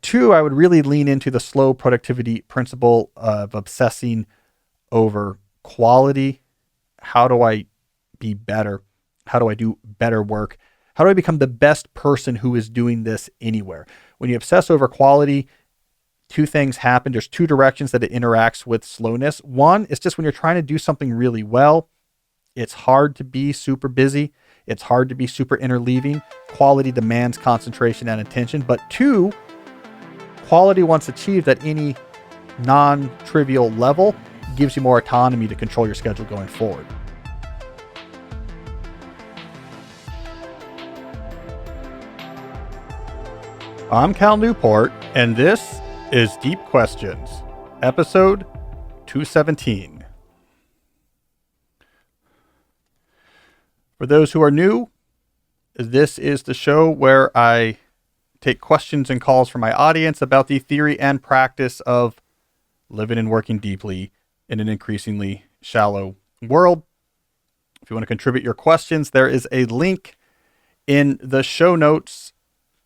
Two, I would really lean into the slow productivity principle of obsessing over quality. How do I be better? How do I do better work? How do I become the best person who is doing this anywhere? When you obsess over quality, two things happen. There's two directions that it interacts with slowness. One is just when you're trying to do something really well, it's hard to be super busy. It's hard to be super interleaving. Quality demands concentration and attention. But two, quality once achieved at any non-trivial level gives you more autonomy to control your schedule going forward. I'm Cal Newport, and this is Deep Questions, episode 217. For those who are new, this is the show where I take questions and calls from my audience about the theory and practice of living and working deeply in an increasingly shallow world. If you want to contribute your questions, there is a link in the show notes.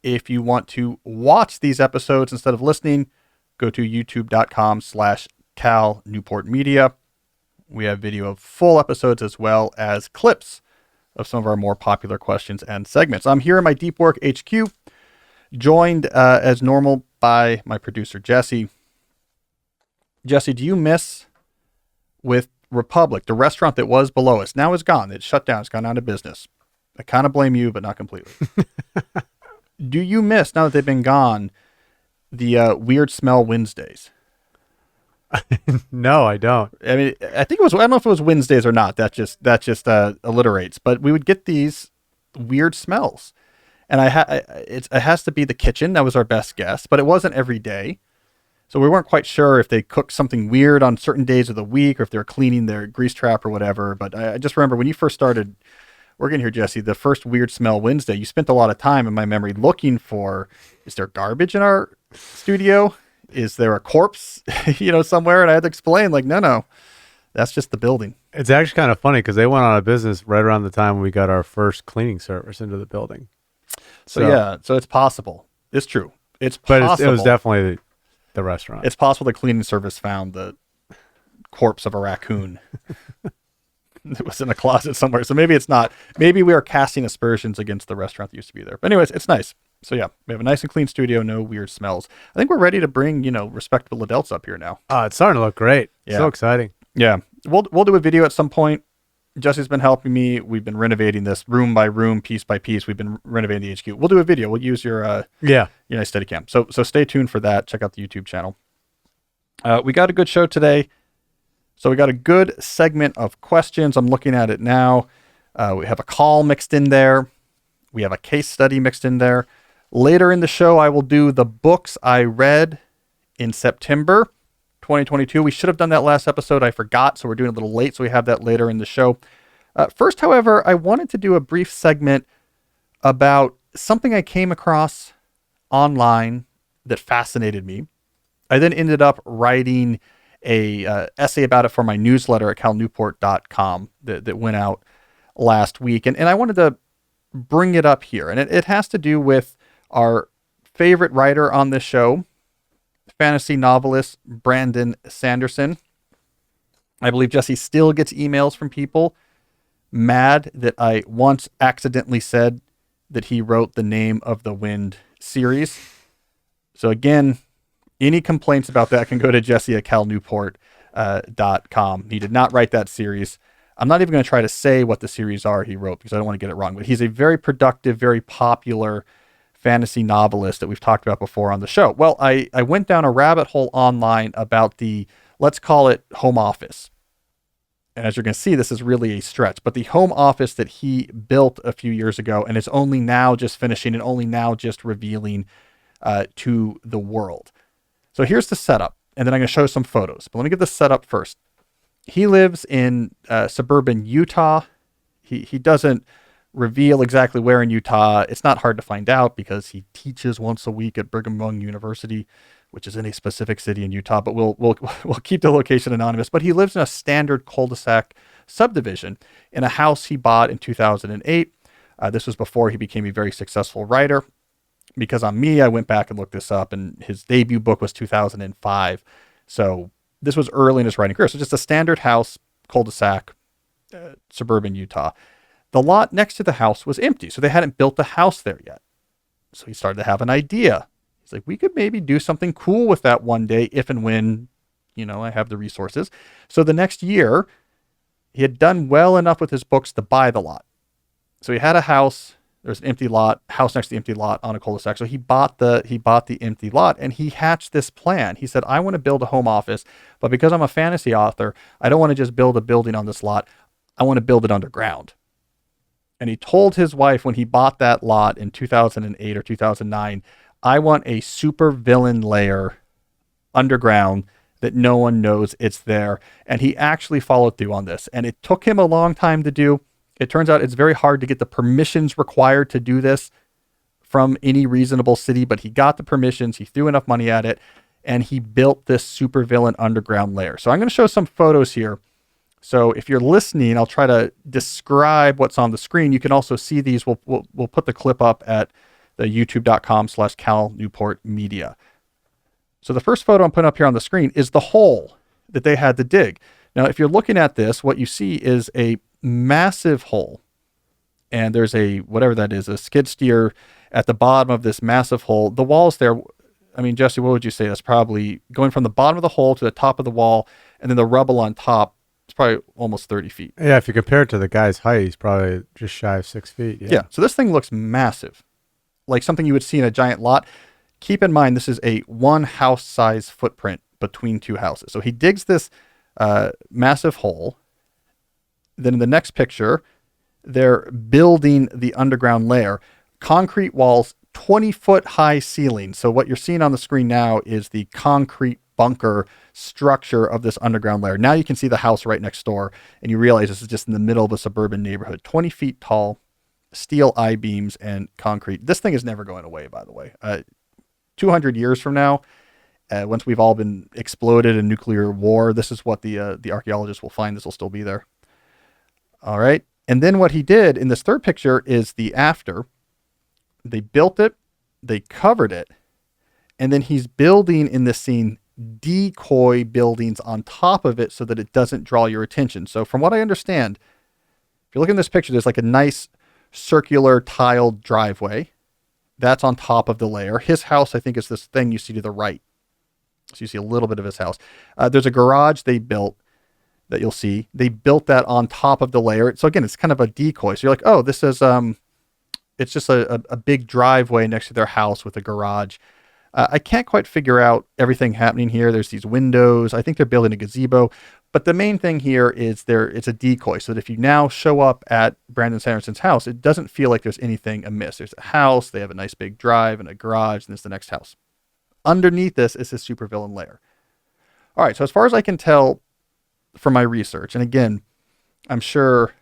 If you want to watch these episodes instead of listening, go to youtube.com/Cal Newport Media. We have video of full episodes as well as clips of some of our more popular questions and segments. I'm here in my Deep Work HQ, joined as normal by my producer, Jesse. Jesse, do you miss with Republic, the restaurant that was below us? Now it's gone. It's shut down. It's gone out of business. I kind of blame you, but not completely. Do you miss, now that they've been gone, the weird smell Wednesdays? No, I don't. I mean, I think it was, I don't know if it was Wednesdays or not. That just alliterates. But we would get these weird smells. And it has to be the kitchen. That was our best guess. But it wasn't every day. So we weren't quite sure if they cooked something weird on certain days of the week or if they were cleaning their grease trap or whatever. But I just remember when you first started working here, Jesse, the first weird smell Wednesday, you spent a lot of time in my memory looking for, is there garbage in our studio? Is there a corpse, somewhere? And I had to explain, no, that's just the building. It's actually kind of funny because they went out of business right around the time we got our first cleaning service into the building. So it's possible. It's true. It's possible. But it was definitely the restaurant. It's possible the cleaning service found the corpse of a raccoon. It was in a closet somewhere. So maybe it's not. Maybe we are casting aspersions against the restaurant that used to be there. But anyways, it's nice. So yeah, we have a nice and clean studio, no weird smells. I think we're ready to bring, respectable adults up here now. It's starting to look great. Yeah. So exciting. Yeah. We'll do a video at some point. Jesse's been helping me. We've been renovating this room by room, piece by piece. We've been renovating the HQ. We'll do a video. We'll use your nice Steadicam. So stay tuned for that. Check out the YouTube channel. We got a good show today. So we got a good segment of questions. I'm looking at it now. We have a call mixed in there. We have a case study mixed in there. Later in the show, I will do the books I read in September 2022. We should have done that last episode. I forgot, so we're doing a little late, so we have that later in the show. First, however, I wanted to do a brief segment about something I came across online that fascinated me. I then ended up writing a essay about it for my newsletter at calnewport.com that went out last week. And I wanted to bring it up here. And it has to do with our favorite writer on this show, fantasy novelist Brandon Sanderson. I believe Jesse still gets emails from people mad that I once accidentally said that he wrote the Name of the Wind series. So again, any complaints about that can go to Jesse at calnewport.com. He did not write that series. I'm not even going to try to say what the series are he wrote because I don't want to get it wrong. But he's a very productive, very popular fantasy novelist that we've talked about before on the show. Well, I went down a rabbit hole online about the, let's call it home office. And as you're going to see, this is really a stretch. But the home office that he built a few years ago and is only now just finishing and only now just revealing to the world. So here's the setup, and then I'm going to show some photos. But let me get the setup first. He lives in suburban Utah. He doesn't reveal exactly where in Utah. It's not hard to find out because he teaches once a week at Brigham Young University, which is in a specific city in Utah. But we'll keep the location anonymous. But he lives in a standard cul-de-sac subdivision in a house he bought in 2008. This was before he became a very successful writer. because on me, I went back and looked this up, and his debut book was 2005. So this was early in his writing career. So just a standard house, cul-de-sac, suburban Utah. The lot next to the house was empty, so they hadn't built a house there yet. So he started to have an idea. He's like, we could maybe do something cool with that one day if and when, I have the resources. So the next year, he had done well enough with his books to buy the lot. So he had a house. There's an empty lot, house next to the empty lot on a cul-de-sac. So he bought the empty lot, and he hatched this plan. He said, I want to build a home office, but because I'm a fantasy author, I don't want to just build a building on this lot. I want to build it underground. And he told his wife when he bought that lot in 2008 or 2009, I want a super villain lair underground that no one knows it's there. And he actually followed through on this. And it took him a long time to do. It turns out it's very hard to get the permissions required to do this from any reasonable city, but he got the permissions. He threw enough money at it, and he built this supervillain underground lair. So I'm going to show some photos here. So if you're listening, I'll try to describe what's on the screen. You can also see these. We'll put the clip up at the youtube.com/Cal Newport Media. So the first photo I'm putting up here on the screen is the hole that they had to dig. Now, if you're looking at this, what you see is a massive hole. And there's whatever that is, a skid steer at the bottom of this massive hole. The walls there, I mean, Jesse, what would you say? That's probably going from the bottom of the hole to the top of the wall, and then the rubble on top. It's probably almost 30 feet. Yeah, if you compare it to the guy's height, he's probably just shy of 6 feet. Yeah, so this thing looks massive, like something you would see in a giant lot. Keep in mind, this is a one house size footprint between two houses. So he digs this massive hole. Then in the next picture, they're building the underground lair. Concrete walls, 20-foot high ceiling. So what you're seeing on the screen now is the concrete bunker structure of this underground lair. Now you can see the house right next door, and you realize this is just in the middle of a suburban neighborhood. 20 feet tall, steel I-beams, and concrete. This thing is never going away, by the way. 200 years from now, once we've all been exploded in nuclear war, this is what the archaeologists will find. This will still be there. All right. And then what he did in this third picture is the after. They built it, they covered it, and then he's building in this scene decoy buildings on top of it so that it doesn't draw your attention. So from what I understand, if you look in this picture, there's like a nice circular tiled driveway. That's on top of the lair. His house, I think, is this thing you see to the right. So you see a little bit of his house. There's a garage they built that you'll see. They built that on top of the lair. So again, it's kind of a decoy. So you're like, oh, this is, it's just a big driveway next to their house with a garage. I can't quite figure out everything happening here. There's these windows. I think they're building a gazebo. But the main thing here is it's a decoy, so that if you now show up at Brandon Sanderson's house, it doesn't feel like there's anything amiss. There's a house, they have a nice big drive and a garage, and there's the next house. Underneath this is his supervillain lair. All right, so as far as I can tell from my research, and again, I'm sure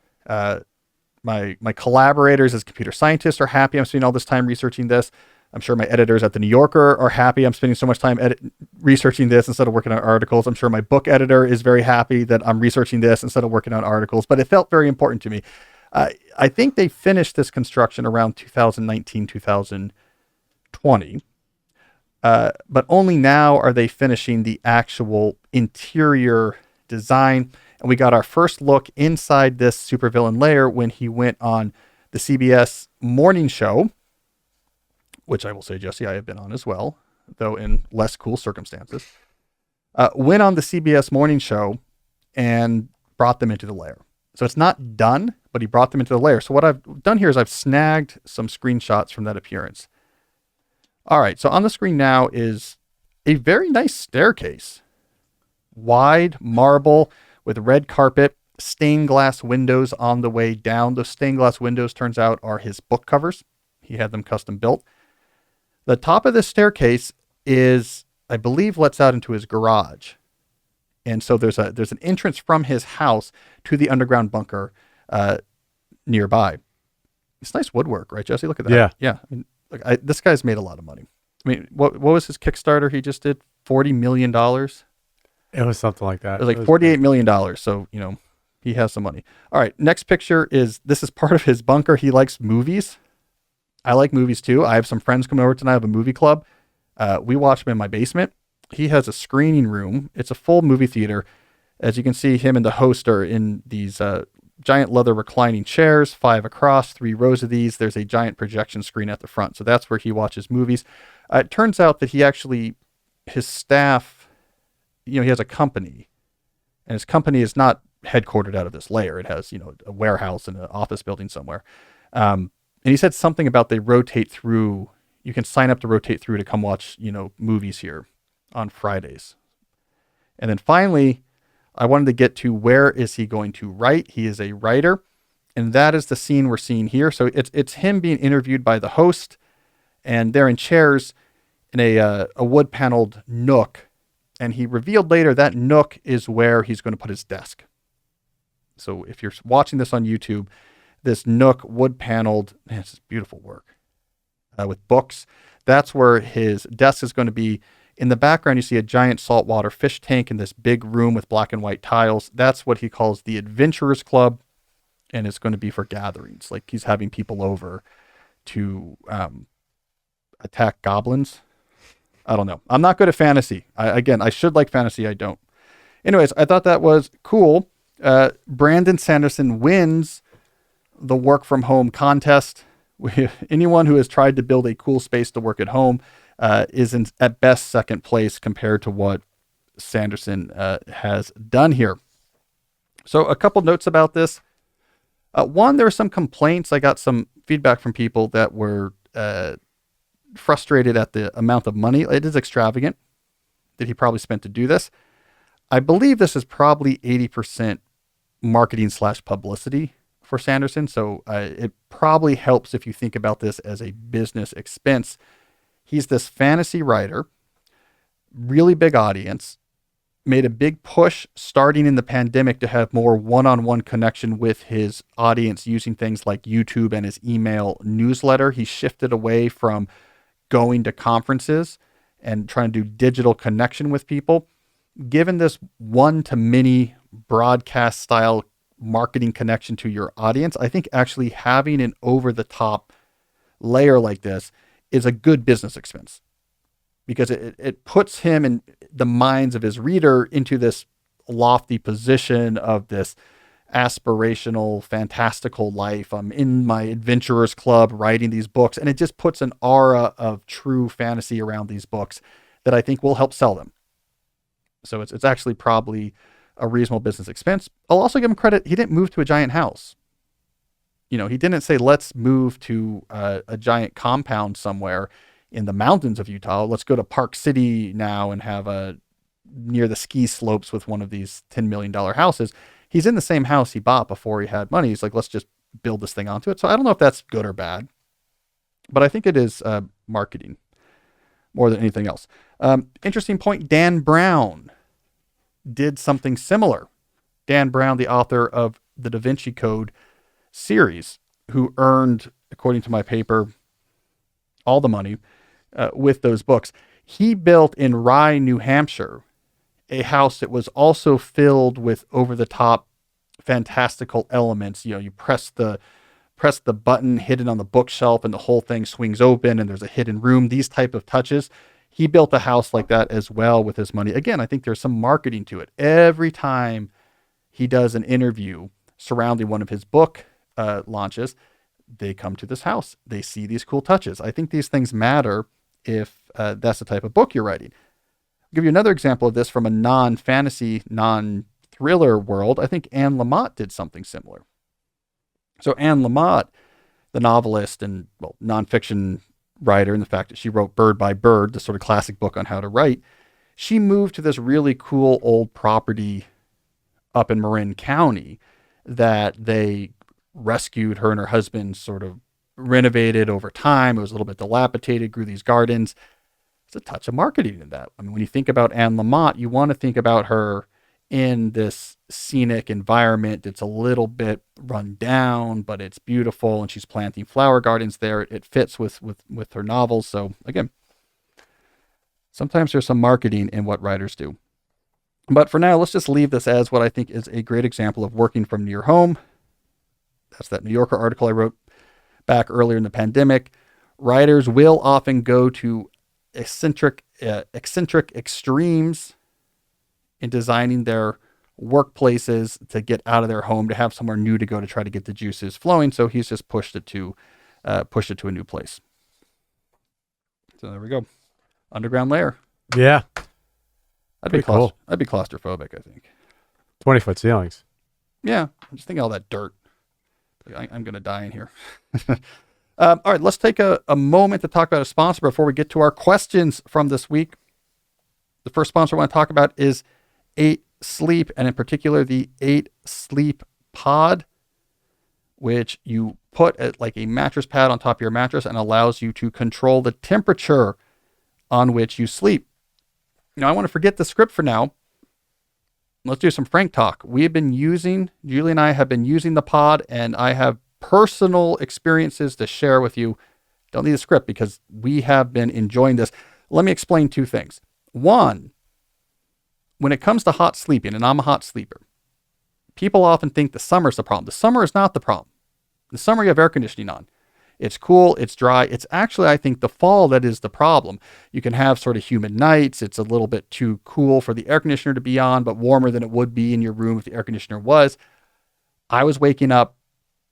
my collaborators as computer scientists are happy I'm spending all this time researching this. I'm sure my editors at the New Yorker are happy I'm spending so much time researching this instead of working on articles. I'm sure my book editor is very happy that I'm researching this instead of working on articles, but it felt very important to me. I think they finished this construction around 2019, 2020, but only now are they finishing the actual interior design. And we got our first look inside this supervillain lair when he went on the CBS morning show, which I will say, Jesse, I have been on as well, though in less cool circumstances, went on the CBS morning show and brought them into the lair. So it's not done, but he brought them into the lair. So what I've done here is I've snagged some screenshots from that appearance. All right, so on the screen now is a very nice staircase. Wide marble with red carpet, stained glass windows on the way down. Those stained glass windows, turns out, are his book covers. He had them custom built. The top of this staircase is, I believe, lets out into his garage. And so there's an entrance from his house to the underground bunker nearby. It's nice woodwork, right, Jesse? Look at that. Yeah. Yeah. I mean, look, this guy's made a lot of money. I mean, what was his Kickstarter he just did? $40 million? It was something like that. It was like $48 million. So, he has some money. All right. Next picture this is part of his bunker. He likes movies. I like movies too. I have some friends coming over tonight. I have a movie club. We watch them in my basement. He has a screening room. It's a full movie theater. As you can see, him and the host are in these giant leather reclining chairs, 5 across, 3 rows of these. There's a giant projection screen at the front. So that's where he watches movies. It turns out that his staff, he has a company, and his company is not headquartered out of this Lair. It has, a warehouse and an office building somewhere. And he said something about they rotate through. You can sign up to rotate through to come watch, movies here on Fridays. And then finally, I wanted to get to where is he going to write. He is a writer, and that is the scene we're seeing here. So it's him being interviewed by the host, and they're in chairs in a wood paneled nook. And he revealed later that nook is where he's going to put his desk. So if you're watching this on YouTube, this nook, wood paneled, man, it's beautiful work with books. That's where his desk is going to be. In the background, you see a giant saltwater fish tank in this big room with black and white tiles. That's what he calls the Adventurers Club, and it's going to be for gatherings. Like he's having people over to attack goblins. I don't know. I'm not good at fantasy. I should like fantasy. I don't. Anyways, I thought that was cool. Brandon Sanderson wins the work from home contest. Anyone who has tried to build a cool space to work at home is at best second place compared to what Sanderson has done here. So a couple notes about this. One, there were some complaints. I got some feedback from people that were frustrated at the amount of money. It is extravagant that he probably spent to do this. I believe this is probably 80% marketing / publicity for Sanderson. So it probably helps if you think about this as a business expense. He's this fantasy writer, really big audience, made a big push starting in the pandemic to have more one-on-one connection with his audience using things like YouTube and his email newsletter. He shifted away from going to conferences and trying to do digital connection with people. Given this one-to-many broadcast style marketing connection to your audience, I think actually having an over-the-top layer like this is a good business expense because it puts him in the minds of his reader into this lofty position of this aspirational, fantastical life. I'm in my adventurers club writing these books, and it just puts an aura of true fantasy around these books that I think will help sell them. So it's actually probably a reasonable business expense. I'll also give him credit. He didn't move to a giant house. He didn't say, let's move to a giant compound somewhere in the mountains of Utah. Let's go to Park City now and have near the ski slopes with one of these $10 million houses. He's in the same house he bought before he had money. He's like, let's just build this thing onto it. So I don't know if that's good or bad, but I think it is marketing more than anything else. Interesting point. Dan Brown did something similar. Dan Brown, the author of the Da Vinci Code series, who earned, according to my paper, all the money with those books. He built in Rye, New Hampshire, a house that was also filled with over-the-top fantastical elements. You press the button hidden on the bookshelf and the whole thing swings open and there's a hidden room. These type of touches. He built a house like that as well with his money. Again, I think there's some marketing to it. Every time he does an interview surrounding one of his book launches, they come to this house. They see these cool touches. I think these things matter if that's the type of book you're writing. I'll give you another example of this from a non-fantasy, non-thriller world. I think Anne Lamott did something similar. So Anne Lamott, the novelist and nonfiction writer, and the fact that she wrote Bird by Bird, the sort of classic book on how to write, she moved to this really cool old property up in Marin County that they rescued. Her and her husband sort of renovated over time. It was a little bit dilapidated, grew these gardens. There's a touch of marketing in that. I mean, when you think about Anne Lamott, you want to think about her in this scenic environment. It's a little bit run down, but it's beautiful, and she's planting flower gardens there. It fits with her novels. So again, sometimes there's some marketing in what writers do. But for now, let's just leave this as what I think is a great example of working from near home. That's that New Yorker article I wrote back earlier in the pandemic. Riders will often go to eccentric extremes in designing their workplaces to get out of their home, to have somewhere new to go to try to get the juices flowing. So he's just pushed it to a new place. So there we go. Underground lair. Yeah. I'd be cool. I'd be claustrophobic, I think. 20-foot ceilings. Yeah. I'm just thinking all that dirt. I'm going to die in here. All right. Let's take a moment to talk about a sponsor before we get to our questions from this week. The first sponsor I want to talk about is 8 Sleep, and in particular the 8 Sleep Pod, which you put at like a mattress pad on top of your mattress and allows you to control the temperature on which you sleep. Now, I want to forget the script for now. Let's do some frank talk. Julie and I have been using the pod, and I have personal experiences to share with you. Don't need a script because we have been enjoying this. Let me explain 2 things. One, when it comes to hot sleeping, and I'm a hot sleeper, people often think the summer's the problem. The summer is not the problem. The summer you have air conditioning on. It's cool, it's dry. It's actually, I think, the fall that is the problem. You can have sort of humid nights. It's a little bit too cool for the air conditioner to be on, but warmer than it would be in your room if the air conditioner was. I was waking up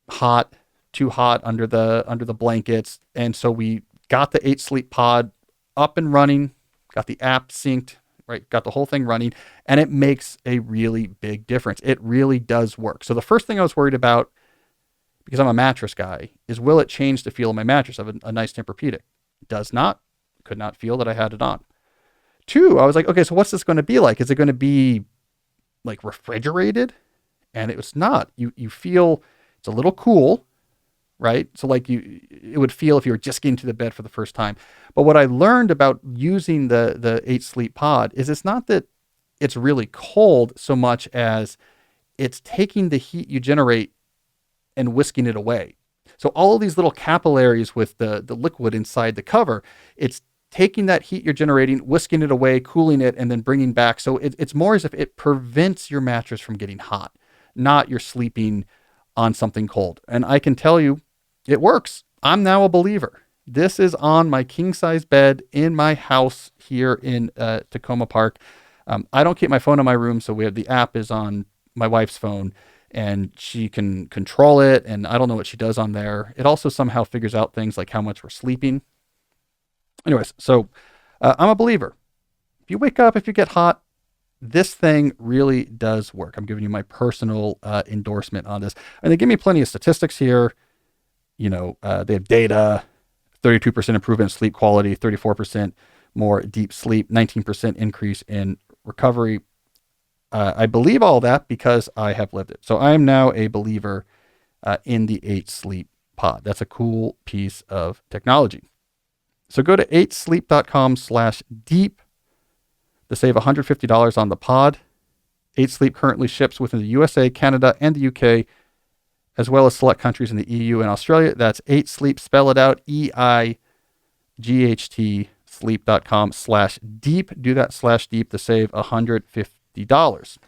hot, too hot under the blankets. And so we got the 8 Sleep Pod up and running, got the app synced, right? Got the whole thing running, and it makes a really big difference. It really does work. So the first thing I was worried about, because I'm a mattress guy, is will it change the feel of my mattress? I have a nice Tempur-Pedic. It does not. Could not feel that I had it on. 2, I was like, okay, so what's this going to be like? Is it going to be like refrigerated? And it was not. You feel it's a little cool, right? So like it would feel if you were just getting to the bed for the first time. But what I learned about using the 8 Sleep Pod is it's not that it's really cold so much as it's taking the heat you generate and whisking it away. So all of these little capillaries with the liquid inside the cover, it's taking that heat you're generating, whisking it away, cooling it, and then bringing back. So it's more as if it prevents your mattress from getting hot, not you're sleeping on something cold. And I can tell you, it works. I'm now a believer. This is on my king size bed in my house here in Tacoma Park. I don't keep my phone in my room, so the app is on my wife's phone, and she can control it, and I don't know what she does on there. It also somehow figures out things like how much we're sleeping. Anyways, so I'm a believer. If you wake up, if you get hot, this thing really does work. I'm giving you my personal endorsement on this. And they give me plenty of statistics here. They have data, 32% improvement in sleep quality, 34% more deep sleep, 19% increase in recovery. I believe all that because I have lived it. So I am now a believer in the 8 Sleep Pod. That's a cool piece of technology. So go to 8sleep.com/deep to save $150 on the pod. 8 Sleep currently ships within the USA, Canada, and the UK, as well as select countries in the EU and Australia. That's 8 Sleep. Spell it out, EIGHT, sleep.com/deep. Do that /deep to save $150.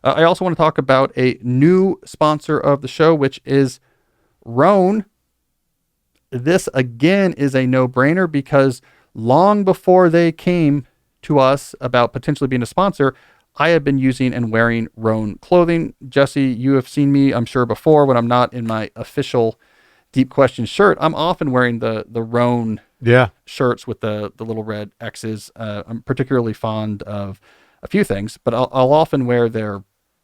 I also want to talk about a new sponsor of the show, which is Rhone. This, again, is a no-brainer because long before they came to us about potentially being a sponsor, I have been using and wearing Rhone clothing. Jesse, you have seen me, I'm sure, before when I'm not in my official Deep Question shirt. I'm often wearing the Rhone shirts with the little red X's. I'm particularly fond of a few things, but I'll often wear their, I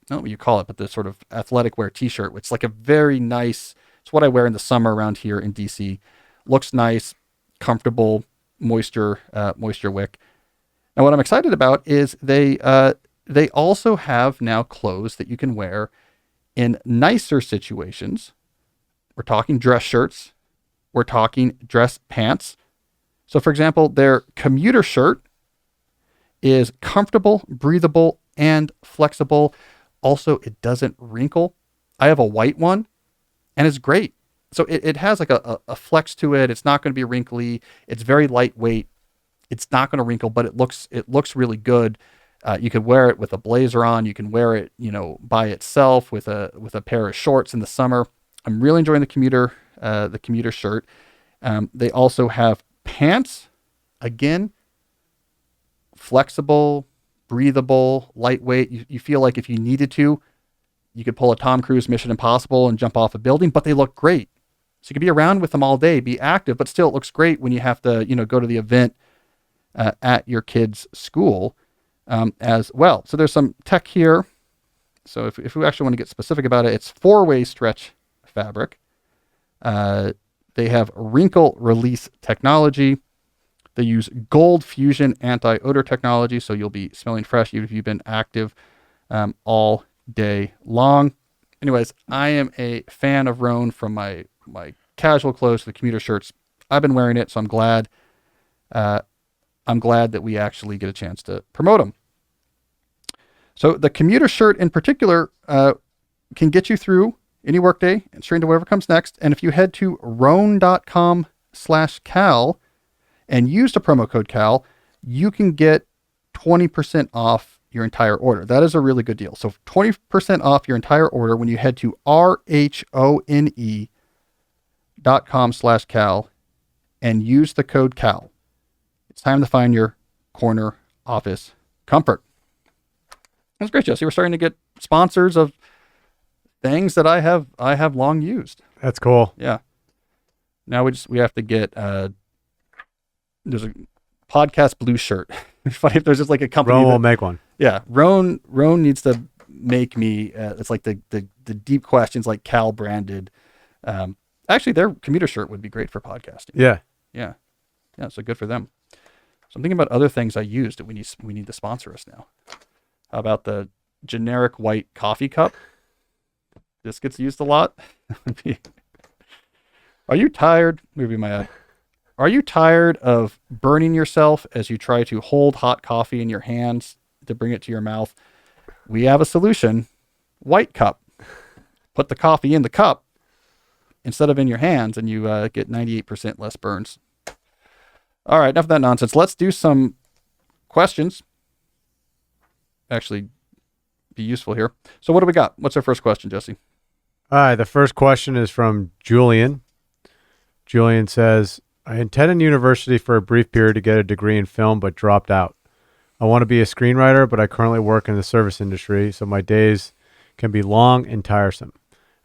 don't know what you call it, but the sort of athletic wear t-shirt, which is like a very nice, it's what I wear in the summer around here in DC. Looks nice, comfortable, moisture wick. Now what I'm excited about is they also have now clothes that you can wear in nicer situations. We're talking dress shirts. We're talking dress pants. So for example, their commuter shirt is comfortable, breathable, and flexible. Also, it doesn't wrinkle. I have a white one, and it's great. So it has like a flex to it. It's not going to be wrinkly. It's very lightweight. It's not going to wrinkle, but it looks really good. You could wear it with a blazer on. You can wear it, by itself with a pair of shorts in the summer. I'm really enjoying the commuter the commuter shirt. They also have pants. Again, flexible, breathable, lightweight. You feel like if you needed to, you could pull a Tom Cruise Mission Impossible and jump off a building, but they look great. So you could be around with them all day, be active, but still it looks great when you have to, go to the event at your kid's school as well. So there's some tech here. So if we actually want to get specific about it, it's 4-way stretch fabric. They have wrinkle release technology. They use gold fusion anti-odor technology, so you'll be smelling fresh even if you've been active all day long. Anyways, I am a fan of Rhone, from my casual clothes to the commuter shirts. I've been wearing it, so I'm glad. I'm glad that we actually get a chance to promote them. So the commuter shirt in particular can get you through any workday and straight into whatever comes next. And if you head to rhone.com/Cal and use the promo code Cal, you can get 20% off your entire order. That is a really good deal. So 20% off your entire order when you head to rhone.com/Cal and use the code Cal. It's time to find your corner office comfort. That's great, Jesse. We're starting to get sponsors of things that I have long used. That's cool. Yeah. Now we have to get there's a podcast blue shirt. It's funny if there's just like a company. Rhone will make one. Yeah, Rhone needs to make me. It's like the deep questions, like Cal branded. Actually, their commuter shirt would be great for podcasting. Yeah. So good for them. So I'm thinking about other things I used that we need to sponsor us now. How about the generic white coffee cup? This gets used a lot. Are you tired? Maybe my ad. Are you tired of burning yourself as you try to hold hot coffee in your hands to bring it to your mouth? We have a solution. White cup. Put the coffee in the cup instead of in your hands, and you get 98% less burns. All right, enough of that nonsense. Let's do some questions. Actually, be useful here. So what do we got? What's our first question, Jesse? All right, the first question is from Julian. Julian says, I attended university for a brief period to get a degree in film, but dropped out. I want to be a screenwriter, but I currently work in the service industry, so my days can be long and tiresome.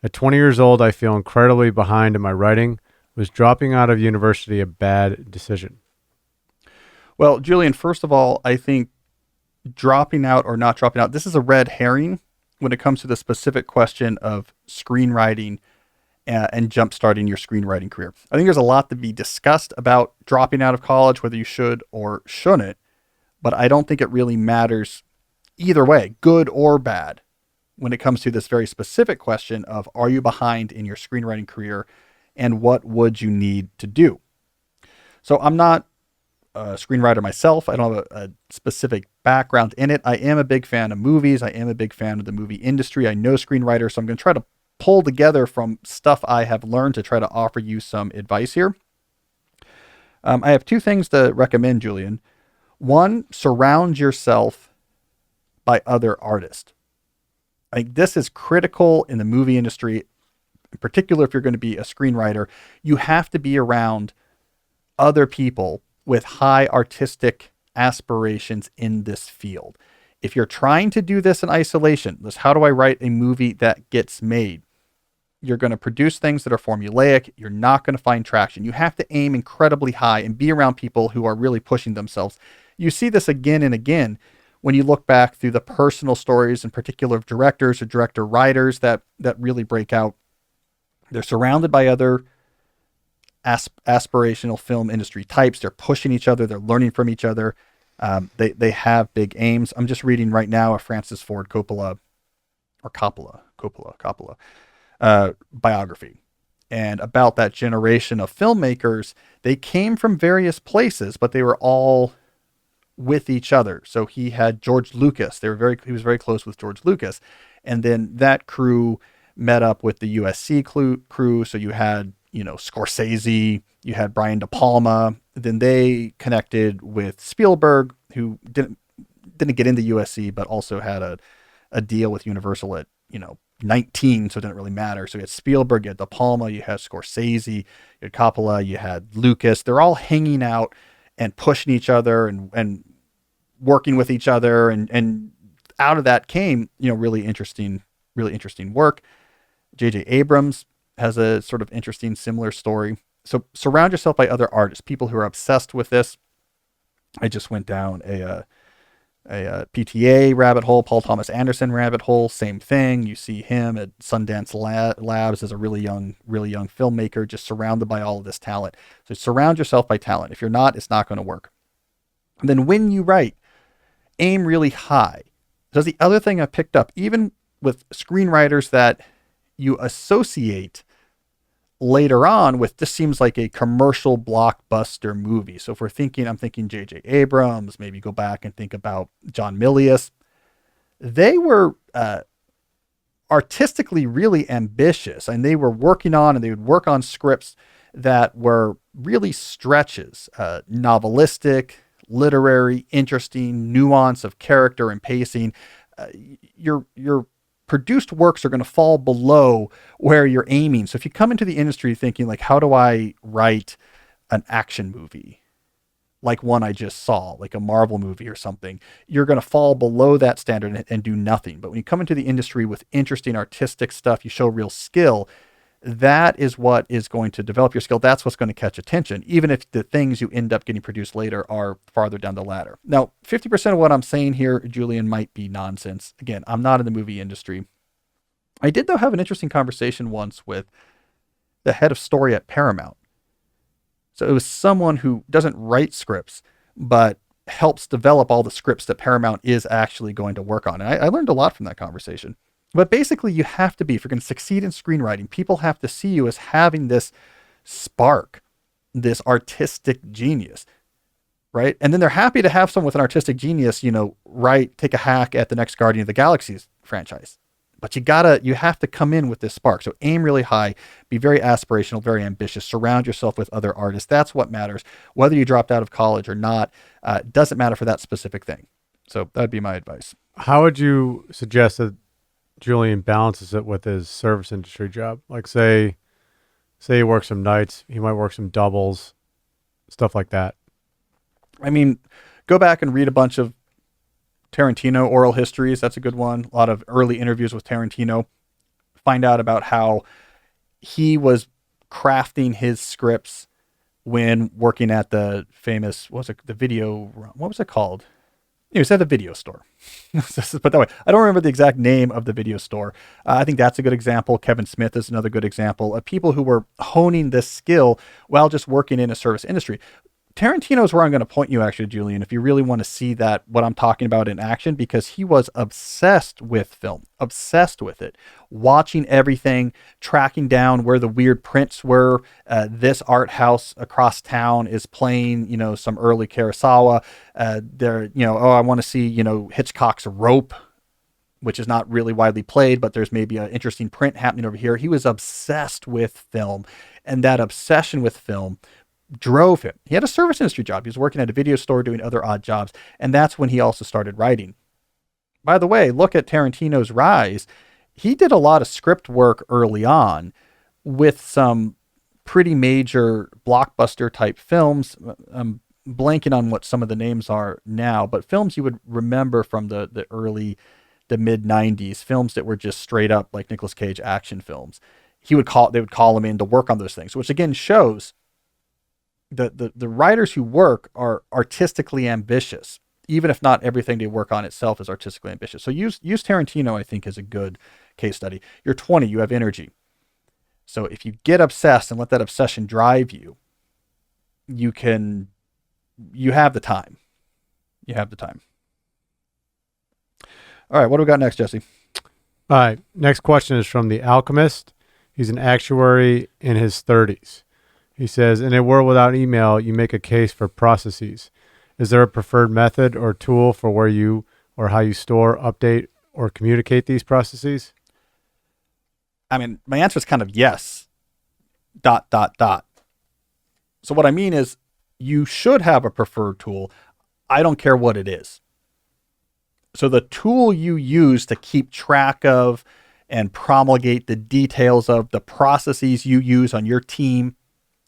At 20 years old, I feel incredibly behind in my writing. Was dropping out of university a bad decision? Well, Julian, first of all, I think dropping out or not dropping out, this is a red herring when it comes to the specific question of screenwriting and jumpstarting your screenwriting career. I think there's a lot to be discussed about dropping out of college, whether you should or shouldn't, but I don't think it really matters either way, good or bad, when it comes to this very specific question of, are you behind in your screenwriting career and what would you need to do? So I'm not a screenwriter myself. I don't have a specific background in it. I am a big fan of movies. I am a big fan of the movie industry. I know screenwriters, so I'm going to try to pull together from stuff I have learned to try to offer you some advice here. I have two things to recommend, Julian. One, surround yourself by other artists. I think this is critical in the movie industry, in particular if you're going to be a screenwriter. You have to be around other people with high artistic aspirations in this field. If you're trying to do this in isolation, this how do I write a movie that gets made? You're going to produce things that are formulaic. You're not going to find traction. You have to aim incredibly high and be around people who are really pushing themselves. You see this again and again when you look back through the personal stories, in particular of directors or director writers that really break out. They're surrounded by other aspirational film industry types. They're pushing each other. They're learning from each other. They have big aims. I'm just reading right now a Francis Ford Coppola biography, and about that generation of filmmakers. They came from various places, but they were all with each other. So he had George Lucas. He was very close with George Lucas, and then that crew met up with the USC crew. So you had Scorsese, you had Brian De Palma. Then they connected with Spielberg, who didn't get into USC, but also had a deal with Universal at 19, so it didn't really matter. So you had Spielberg, you had De Palma, you had Scorsese, you had Coppola, you had Lucas. They're all hanging out and pushing each other and working with each other. And out of that came, really interesting work. J.J. Abrams has a sort of interesting, similar story. So surround yourself by other artists, people who are obsessed with this. I just went down a PTA rabbit hole, Paul Thomas Anderson rabbit hole. Same thing. You see him at Sundance Labs as a really young filmmaker, just surrounded by all of this talent. So surround yourself by talent. If you're not, it's not going to work. And then when you write, aim really high. Because the other thing I picked up, even with screenwriters that you associate later on with, this seems like a commercial blockbuster movie. So if I'm thinking J.J. Abrams, maybe go back and think about John Milius. They were artistically really ambitious, and they were working on, and they would work on scripts that were really stretches, novelistic, literary, interesting, nuance of character and pacing. Your produced works are going to fall below where you're aiming. So if you come into the industry thinking like, how do I write an action movie? Like one I just saw, like a Marvel movie or something, you're going to fall below that standard and do nothing. But when you come into the industry with interesting artistic stuff, you show real skill. That is what is going to develop your skill. That's what's going to catch attention, even if the things you end up getting produced later are farther down the ladder. Now, 50% of what I'm saying here, Julian, might be nonsense. Again, I'm not in the movie industry. I did, though, have an interesting conversation once with the head of story at Paramount. So it was someone who doesn't write scripts, but helps develop all the scripts that Paramount is actually going to work on. And I learned a lot from that conversation. But basically, you have to be, if you're going to succeed in screenwriting, people have to see you as having this spark, this artistic genius, right? And then they're happy to have someone with an artistic genius, take a hack at the next Guardian of the Galaxy franchise. But you have to come in with this spark. So aim really high, be very aspirational, very ambitious, surround yourself with other artists. That's what matters. Whether you dropped out of college or not, doesn't matter for that specific thing. So that'd be my advice. How would you suggest that Julian balances it with his service industry job? Like say he works some nights, he might work some doubles, stuff like that. I mean, go back and read a bunch of Tarantino oral histories. That's a good one. A lot of early interviews with Tarantino. Find out about how he was crafting his scripts when working at the famous, what was it called? He was at the video store. Put that way. I don't remember the exact name of the video store. I think that's a good example. Kevin Smith is another good example of people who were honing this skill while just working in a service industry. Tarantino is where I'm going to point you, actually, Julian, if you really want to see that, what I'm talking about in action, because he was obsessed with film, obsessed with it, watching everything, tracking down where the weird prints were. This art house across town is playing, some early Kurosawa. I want to see, Hitchcock's Rope, which is not really widely played, but there's maybe an interesting print happening over here. He was obsessed with film, and that obsession with film drove him. He had a service industry job. He was working at a video store doing other odd jobs. And that's when he also started writing. By the way, look at Tarantino's rise. He did a lot of script work early on with some pretty major blockbuster type films. I'm blanking on what some of the names are now, but films you would remember from the mid 90s, films that were just straight up like Nicolas Cage action films. They would call him in to work on those things, which again shows the writers who work are artistically ambitious, even if not everything they work on itself is artistically ambitious. So use Tarantino, I think, is a good case study. You're 20, you have energy. So if you get obsessed and let that obsession drive you, you have the time. You have the time. All right, what do we got next, Jesse? All right, next question is from The Alchemist. He's an actuary in his 30s. He says, in a world without email, you make a case for processes. Is there a preferred method or tool for where you or how you store, update, or communicate these processes? I mean, my answer is kind of yes, ... So what I mean is you should have a preferred tool. I don't care what it is. So the tool you use to keep track of and promulgate the details of the processes you use on your team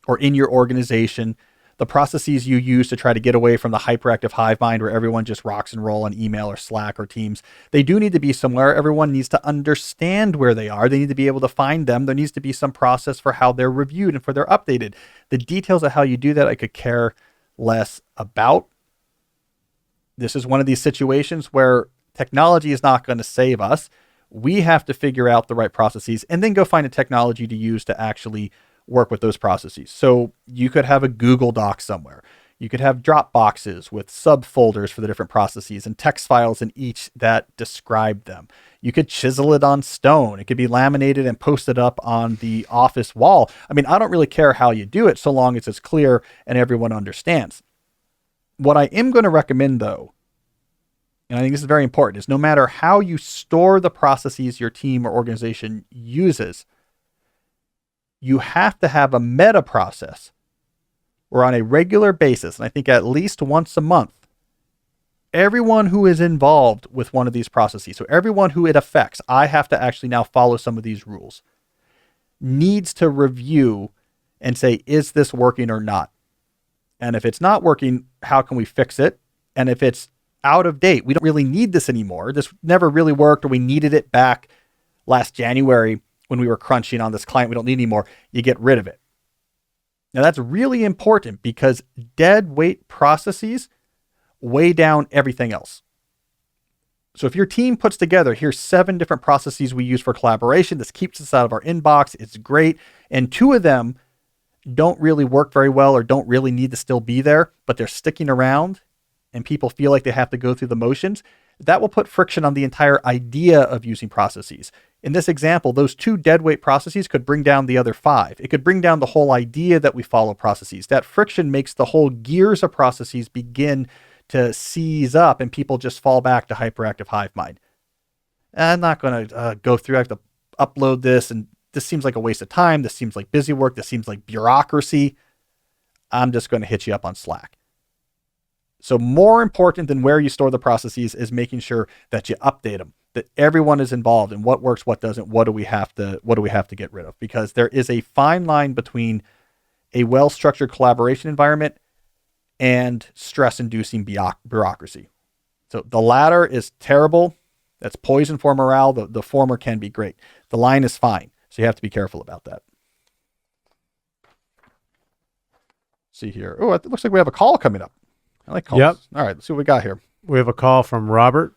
or in your organization, the processes you use to try to get away from the hyperactive hive mind where everyone just rocks and roll on email or Slack or Teams. They do need to be somewhere. Everyone needs to understand where they are. They need to be able to find them. There needs to be some process for how they're reviewed and for they're updated. The details of how you do that, I could care less about. This is one of these situations where technology is not going to save us. We have to figure out the right processes and then go find a technology to use to actually work with those processes. So you could have a Google Doc somewhere. You could have Dropboxes with subfolders for the different processes and text files in each that describe them. You could chisel it on stone. It could be laminated and posted up on the office wall. I mean, I don't really care how you do it so long as it's clear and everyone understands. What I am going to recommend, though, and I think this is very important, is no matter how you store the processes your team or organization uses, you have to have a meta process where on a regular basis, and I think at least once a month, everyone who is involved with one of these processes, so everyone who it affects, I have to actually now follow some of these rules, needs to review and say, is this working or not? And if it's not working, how can we fix it? And if it's out of date, we don't really need this anymore. This never really worked, or we needed it back last January when we were crunching on this client. We don't need anymore. You get rid of it. Now that's really important because dead weight processes weigh down everything else. So if your team puts together, here's 7 different processes we use for collaboration. This keeps us out of our inbox. It's great. And 2 of them don't really work very well or don't really need to still be there, but they're sticking around and people feel like they have to go through the motions. That will put friction on the entire idea of using processes. In this example, those 2 deadweight processes could bring down the other 5. It could bring down the whole idea that we follow processes. That friction makes the whole gears of processes begin to seize up and people just fall back to hyperactive hive mind. I'm not going to go through, I have to upload this, and this seems like a waste of time. This seems like busy work. This seems like bureaucracy. I'm just going to hit you up on Slack. So more important than where you store the processes is making sure that you update them, that everyone is involved in what works, what doesn't, what do we have to get rid of? Because there is a fine line between a well-structured collaboration environment and stress-inducing bureaucracy. So the latter is terrible. That's poison for morale. The former can be great. The line is fine. So you have to be careful about that. See here. Oh, it looks like we have a call coming up. I like calls. Yep. All right, let's see what we got here. We have a call from Robert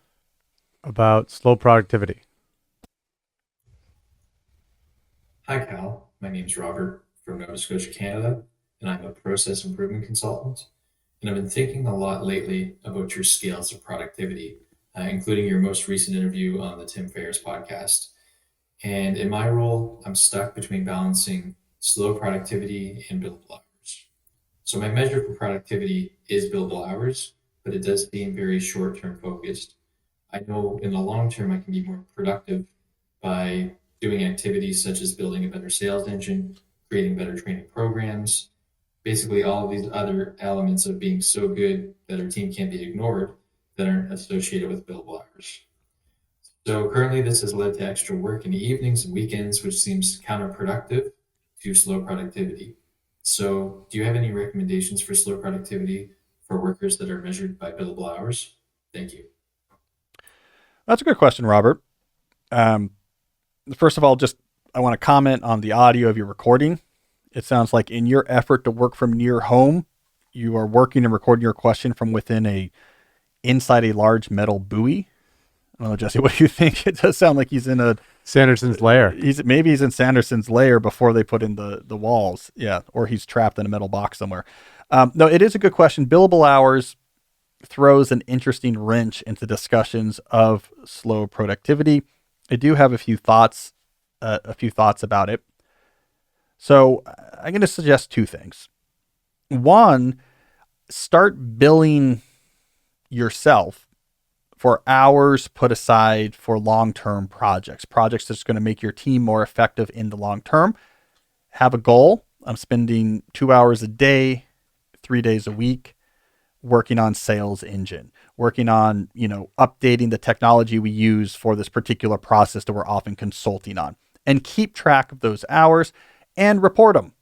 about slow productivity. Hi, Cal. My name's Robert from Nova Scotia, Canada, and I'm a process improvement consultant. And I've been thinking a lot lately about your scales of productivity, including your most recent interview on the Tim Ferriss podcast. And in my role, I'm stuck between balancing slow productivity and billable hours. So my measure for productivity is billable hours, but it does seem very short-term focused. I know in the long term, I can be more productive by doing activities such as building a better sales engine, creating better training programs, basically all of these other elements of being so good that our team can't be ignored that aren't associated with billable hours. So currently this has led to extra work in the evenings and weekends, which seems counterproductive to slow productivity. So do you have any recommendations for slow productivity for workers that are measured by billable hours? Thank you. That's a good question, Robert. First of all, I want to comment on the audio of your recording. It sounds like in your effort to work from near home, you are working and recording your question from inside a large metal buoy. I don't know, Jesse, what do you think? It does sound like he's in Sanderson's lair. Maybe he's in Sanderson's lair before they put in the walls. Yeah. Or he's trapped in a metal box somewhere. No, it is a good question. Billable hours throws an interesting wrench into discussions of slow productivity. I do have a few thoughts about it. So I'm going to suggest 2 things. One, start billing yourself for hours put aside for long-term projects that's going to make your team more effective in the long term. Have a goal. I'm spending 2 hours a day, 3 days a week working on sales engine, working on, updating the technology we use for this particular process that we're often consulting on, and keep track of those hours and report them.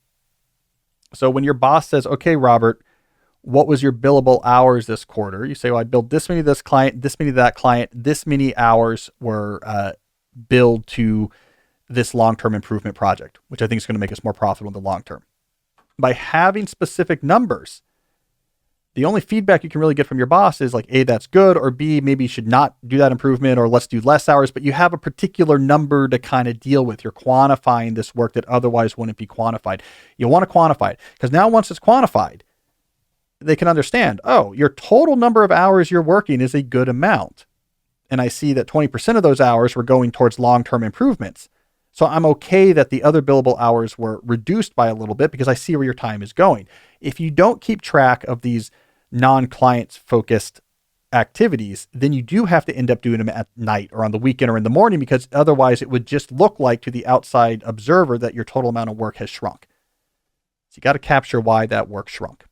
So when your boss says, okay, Robert, what was your billable hours this quarter? You say, well, I billed this many to this client, this many to that client, this many hours were billed to this long-term improvement project, which I think is going to make us more profitable in the long term. By having specific numbers, the only feedback you can really get from your boss is like, A, that's good, or B, maybe you should not do that improvement, or let's do less hours, but you have a particular number to kind of deal with. You're quantifying this work that otherwise wouldn't be quantified. You want to quantify it, because now once it's quantified, they can understand, oh, your total number of hours you're working is a good amount. And I see that 20% of those hours were going towards long-term improvements. So I'm okay that the other billable hours were reduced by a little bit because I see where your time is going. If you don't keep track of these non-clients focused activities, then you do have to end up doing them at night or on the weekend or in the morning, because otherwise it would just look like to the outside observer that your total amount of work has shrunk. So you got to capture why that work shrunk.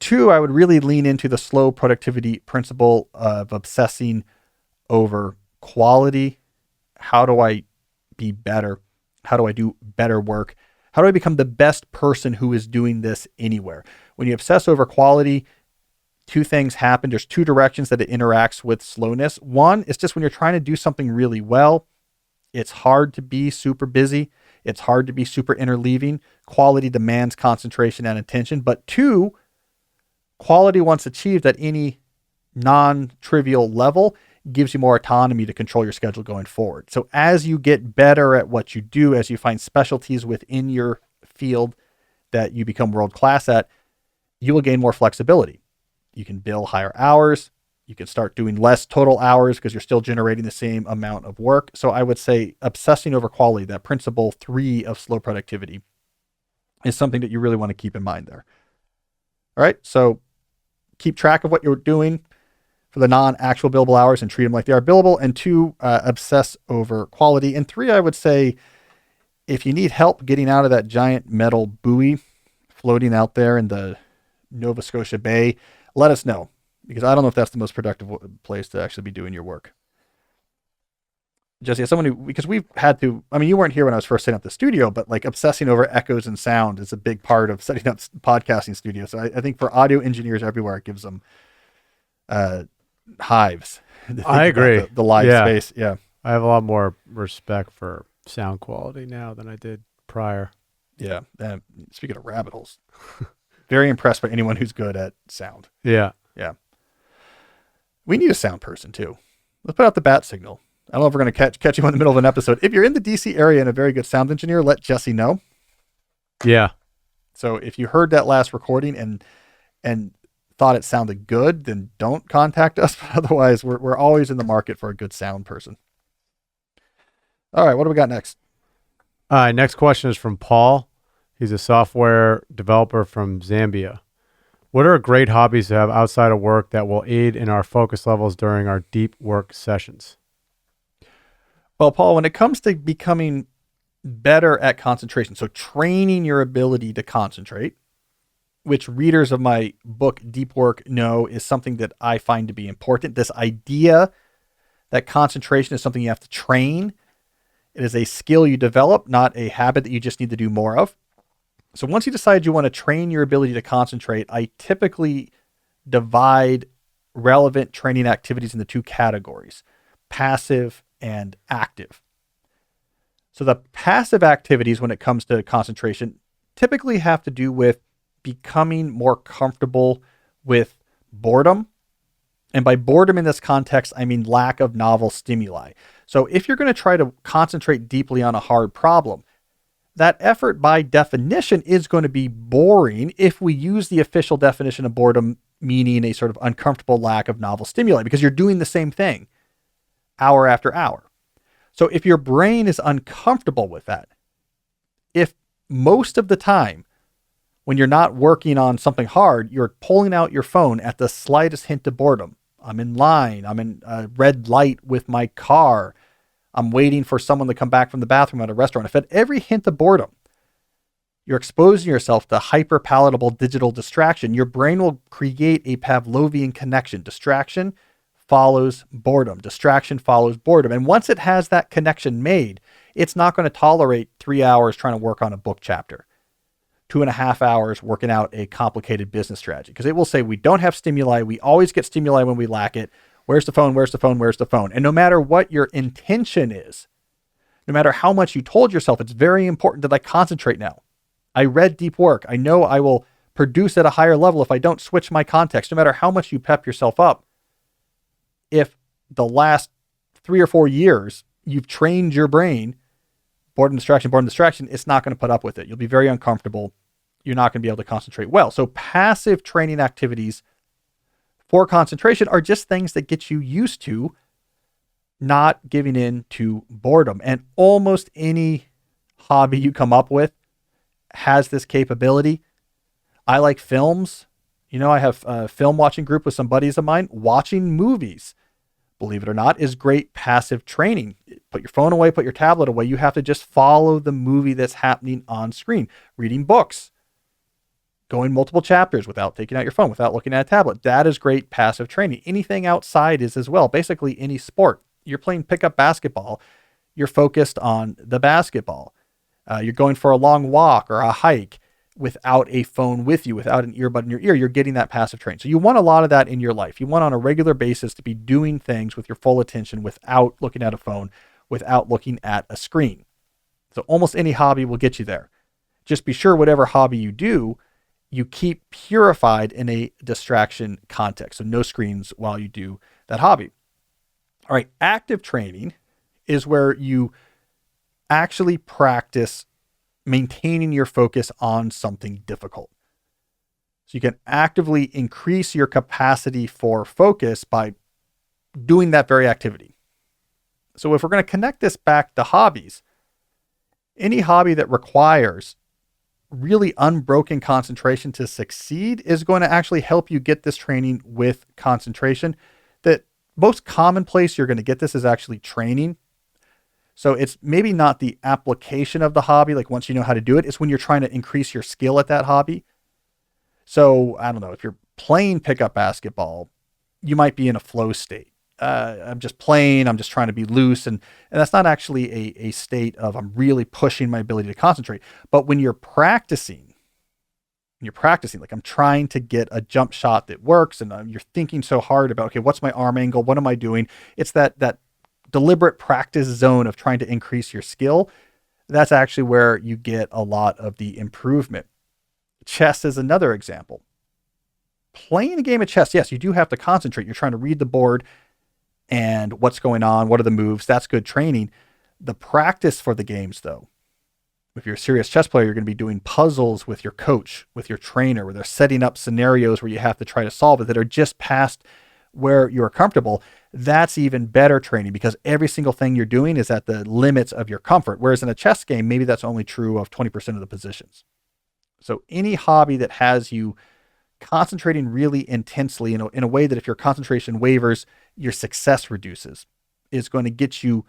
2, I would really lean into the slow productivity principle of obsessing over quality. How do I be better? How do I do better work? How do I become the best person who is doing this anywhere? When you obsess over quality, 2 things happen. There's 2 directions that it interacts with slowness. One is just when you're trying to do something really well, it's hard to be super busy. It's hard to be super interleaving. Quality demands concentration and attention. But 2, quality, once achieved at any non-trivial level, gives you more autonomy to control your schedule going forward. So as you get better at what you do, as you find specialties within your field that you become world-class at, you will gain more flexibility. You can bill higher hours. You can start doing less total hours because you're still generating the same amount of work. So I would say obsessing over quality, that principle 3 of slow productivity, is something that you really want to keep in mind there. All right. So keep track of what you're doing for the non-actual billable hours and treat them like they are billable. And 2, obsess over quality. And 3, I would say, if you need help getting out of that giant metal buoy floating out there in the Nova Scotia Bay, let us know, because I don't know if that's the most productive place to actually be doing your work. Jesse, as someone who, because we've had to, I mean, you weren't here when I was first setting up the studio, but like obsessing over echoes and sound is a big part of setting up podcasting studios. So I think for audio engineers everywhere, it gives them hives. I agree. The live space. Yeah. I have a lot more respect for sound quality now than I did prior. Yeah. And speaking of rabbit holes, very impressed by anyone who's good at sound. Yeah. Yeah. We need a sound person too. Let's put out the bat signal. I don't know if we're going to catch you in the middle of an episode. If you're in the DC area and a very good sound engineer, let Jesse know. Yeah. So if you heard that last recording and thought it sounded good, then don't contact us. But otherwise, we're always in the market for a good sound person. All right, what do we got next? All right, next question is from Paul. He's a software developer from Zambia. What are great hobbies to have outside of work that will aid in our focus levels during our deep work sessions? Well, Paul, when it comes to becoming better at concentration, so training your ability to concentrate, which readers of my book, Deep Work, know is something that I find to be important. This idea that concentration is something you have to train. It is a skill you develop, not a habit that you just need to do more of. So once you decide you want to train your ability to concentrate, I typically divide relevant training activities into 2 categories, passive and active. So the passive activities when it comes to concentration typically have to do with becoming more comfortable with boredom. And by boredom in this context, I mean lack of novel stimuli. So if you're going to try to concentrate deeply on a hard problem, that effort by definition is going to be boring if we use the official definition of boredom, meaning a sort of uncomfortable lack of novel stimuli, because you're doing the same thing hour after hour. So if your brain is uncomfortable with that, if most of the time when you're not working on something hard, you're pulling out your phone at the slightest hint of boredom. I'm in line. I'm in a red light with my car. I'm waiting for someone to come back from the bathroom at a restaurant. If at every hint of boredom, You're exposing yourself to hyperpalatable digital distraction. Your brain will create a Pavlovian connection. Distraction follows boredom. Distraction follows boredom. And once it has that connection made, it's not going to tolerate 3 hours trying to work on a book chapter, 2.5 hours working out a complicated business strategy. Because it will say, we don't have stimuli. We always get stimuli when we lack it. Where's the phone? Where's the phone? Where's the phone? And no matter what your intention is, no matter how much you told yourself, it's very important that I concentrate now. I read deep work. I know I will produce at a higher level if I don't switch my context. No matter how much you pep yourself up, if the last 3 or 4 years you've trained your brain, boredom, distraction, it's not going to put up with it. You'll be very uncomfortable. You're not going to be able to concentrate well. So passive training activities for concentration are just things that get you used to not giving in to boredom. And almost any hobby you come up with has this capability. I like films. I have a film watching group with some buddies of mine. Watching movies, believe it or not, is great passive training. Put your phone away, put your tablet away. You have to just follow the movie that's happening on screen. Reading books, going multiple chapters without taking out your phone, without looking at a tablet. That is great passive training. Anything outside is as well. Basically any sport. You're playing pickup basketball. You're focused on the basketball. You're going for a long walk or a hike without a phone with you, without an earbud in your ear. You're getting that passive train. So you want a lot of that in your life. You want on a regular basis to be doing things with your full attention without looking at a phone, without looking at a screen. So almost any hobby will get you there. Just be sure whatever hobby you do, you keep purified in a distraction context. So no screens while you do that hobby. All right, active training is where you actually practice maintaining your focus on something difficult. So you can actively increase your capacity for focus by doing that very activity. So if we're going to connect this back to hobbies, any hobby that requires really unbroken concentration to succeed is going to actually help you get this training with concentration. The most commonplace you're going to get this is actually training. So it's maybe not the application of the hobby, like once you know how to do it, it's when you're trying to increase your skill at that hobby. So I don't know, if you're playing pickup basketball, you might be in a flow state. I'm just playing, I'm just trying to be loose. And that's not actually a state of I'm really pushing my ability to concentrate. But when you're practicing, like I'm trying to get a jump shot that works and you're thinking so hard about, okay, what's my arm angle? What am I doing? It's that deliberate practice zone of trying to increase your skill. That's actually where you get a lot of the improvement. Chess is another example. Playing a game of chess, yes, you do have to concentrate. You're trying to read the board and what's going on, what are the moves. That's good training. The practice for the games, though, if you're a serious chess player, you're going to be doing puzzles with your coach, with your trainer, where they're setting up scenarios where you have to try to solve it that are just past where you're comfortable. That's even better training because every single thing you're doing is at the limits of your comfort. Whereas in a chess game, maybe that's only true of 20% of the positions. So any hobby that has you concentrating really intensely in a way that if your concentration wavers, your success reduces, is going to get you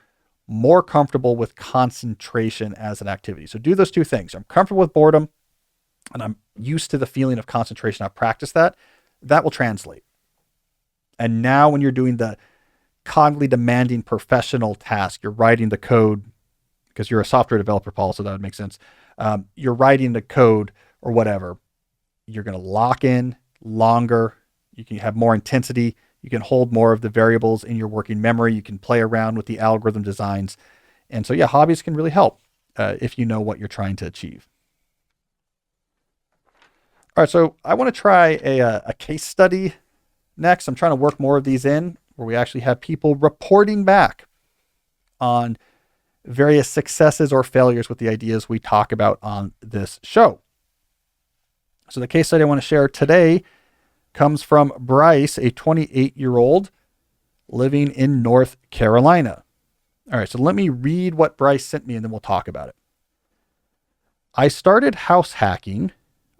more comfortable with concentration as an activity. So do those two things. I'm comfortable with boredom and I'm used to the feeling of concentration. I practice that. That will translate. And now when you're doing the cognitively demanding professional task, you're writing the code because you're a software developer, Paul, so that would make sense. You're writing the code or whatever. You're going to lock in longer. You can have more intensity. You can hold more of the variables in your working memory. You can play around with the algorithm designs. And so, yeah, hobbies can really help if you know what you're trying to achieve. All right, so I want to try a case study next. I'm trying to work more of these in where we actually have people reporting back on various successes or failures with the ideas we talk about on this show. So the case study I want to share today comes from Bryce, a 28-year-old living in North Carolina. All right, so let me read what Bryce sent me and then we'll talk about it. I started house hacking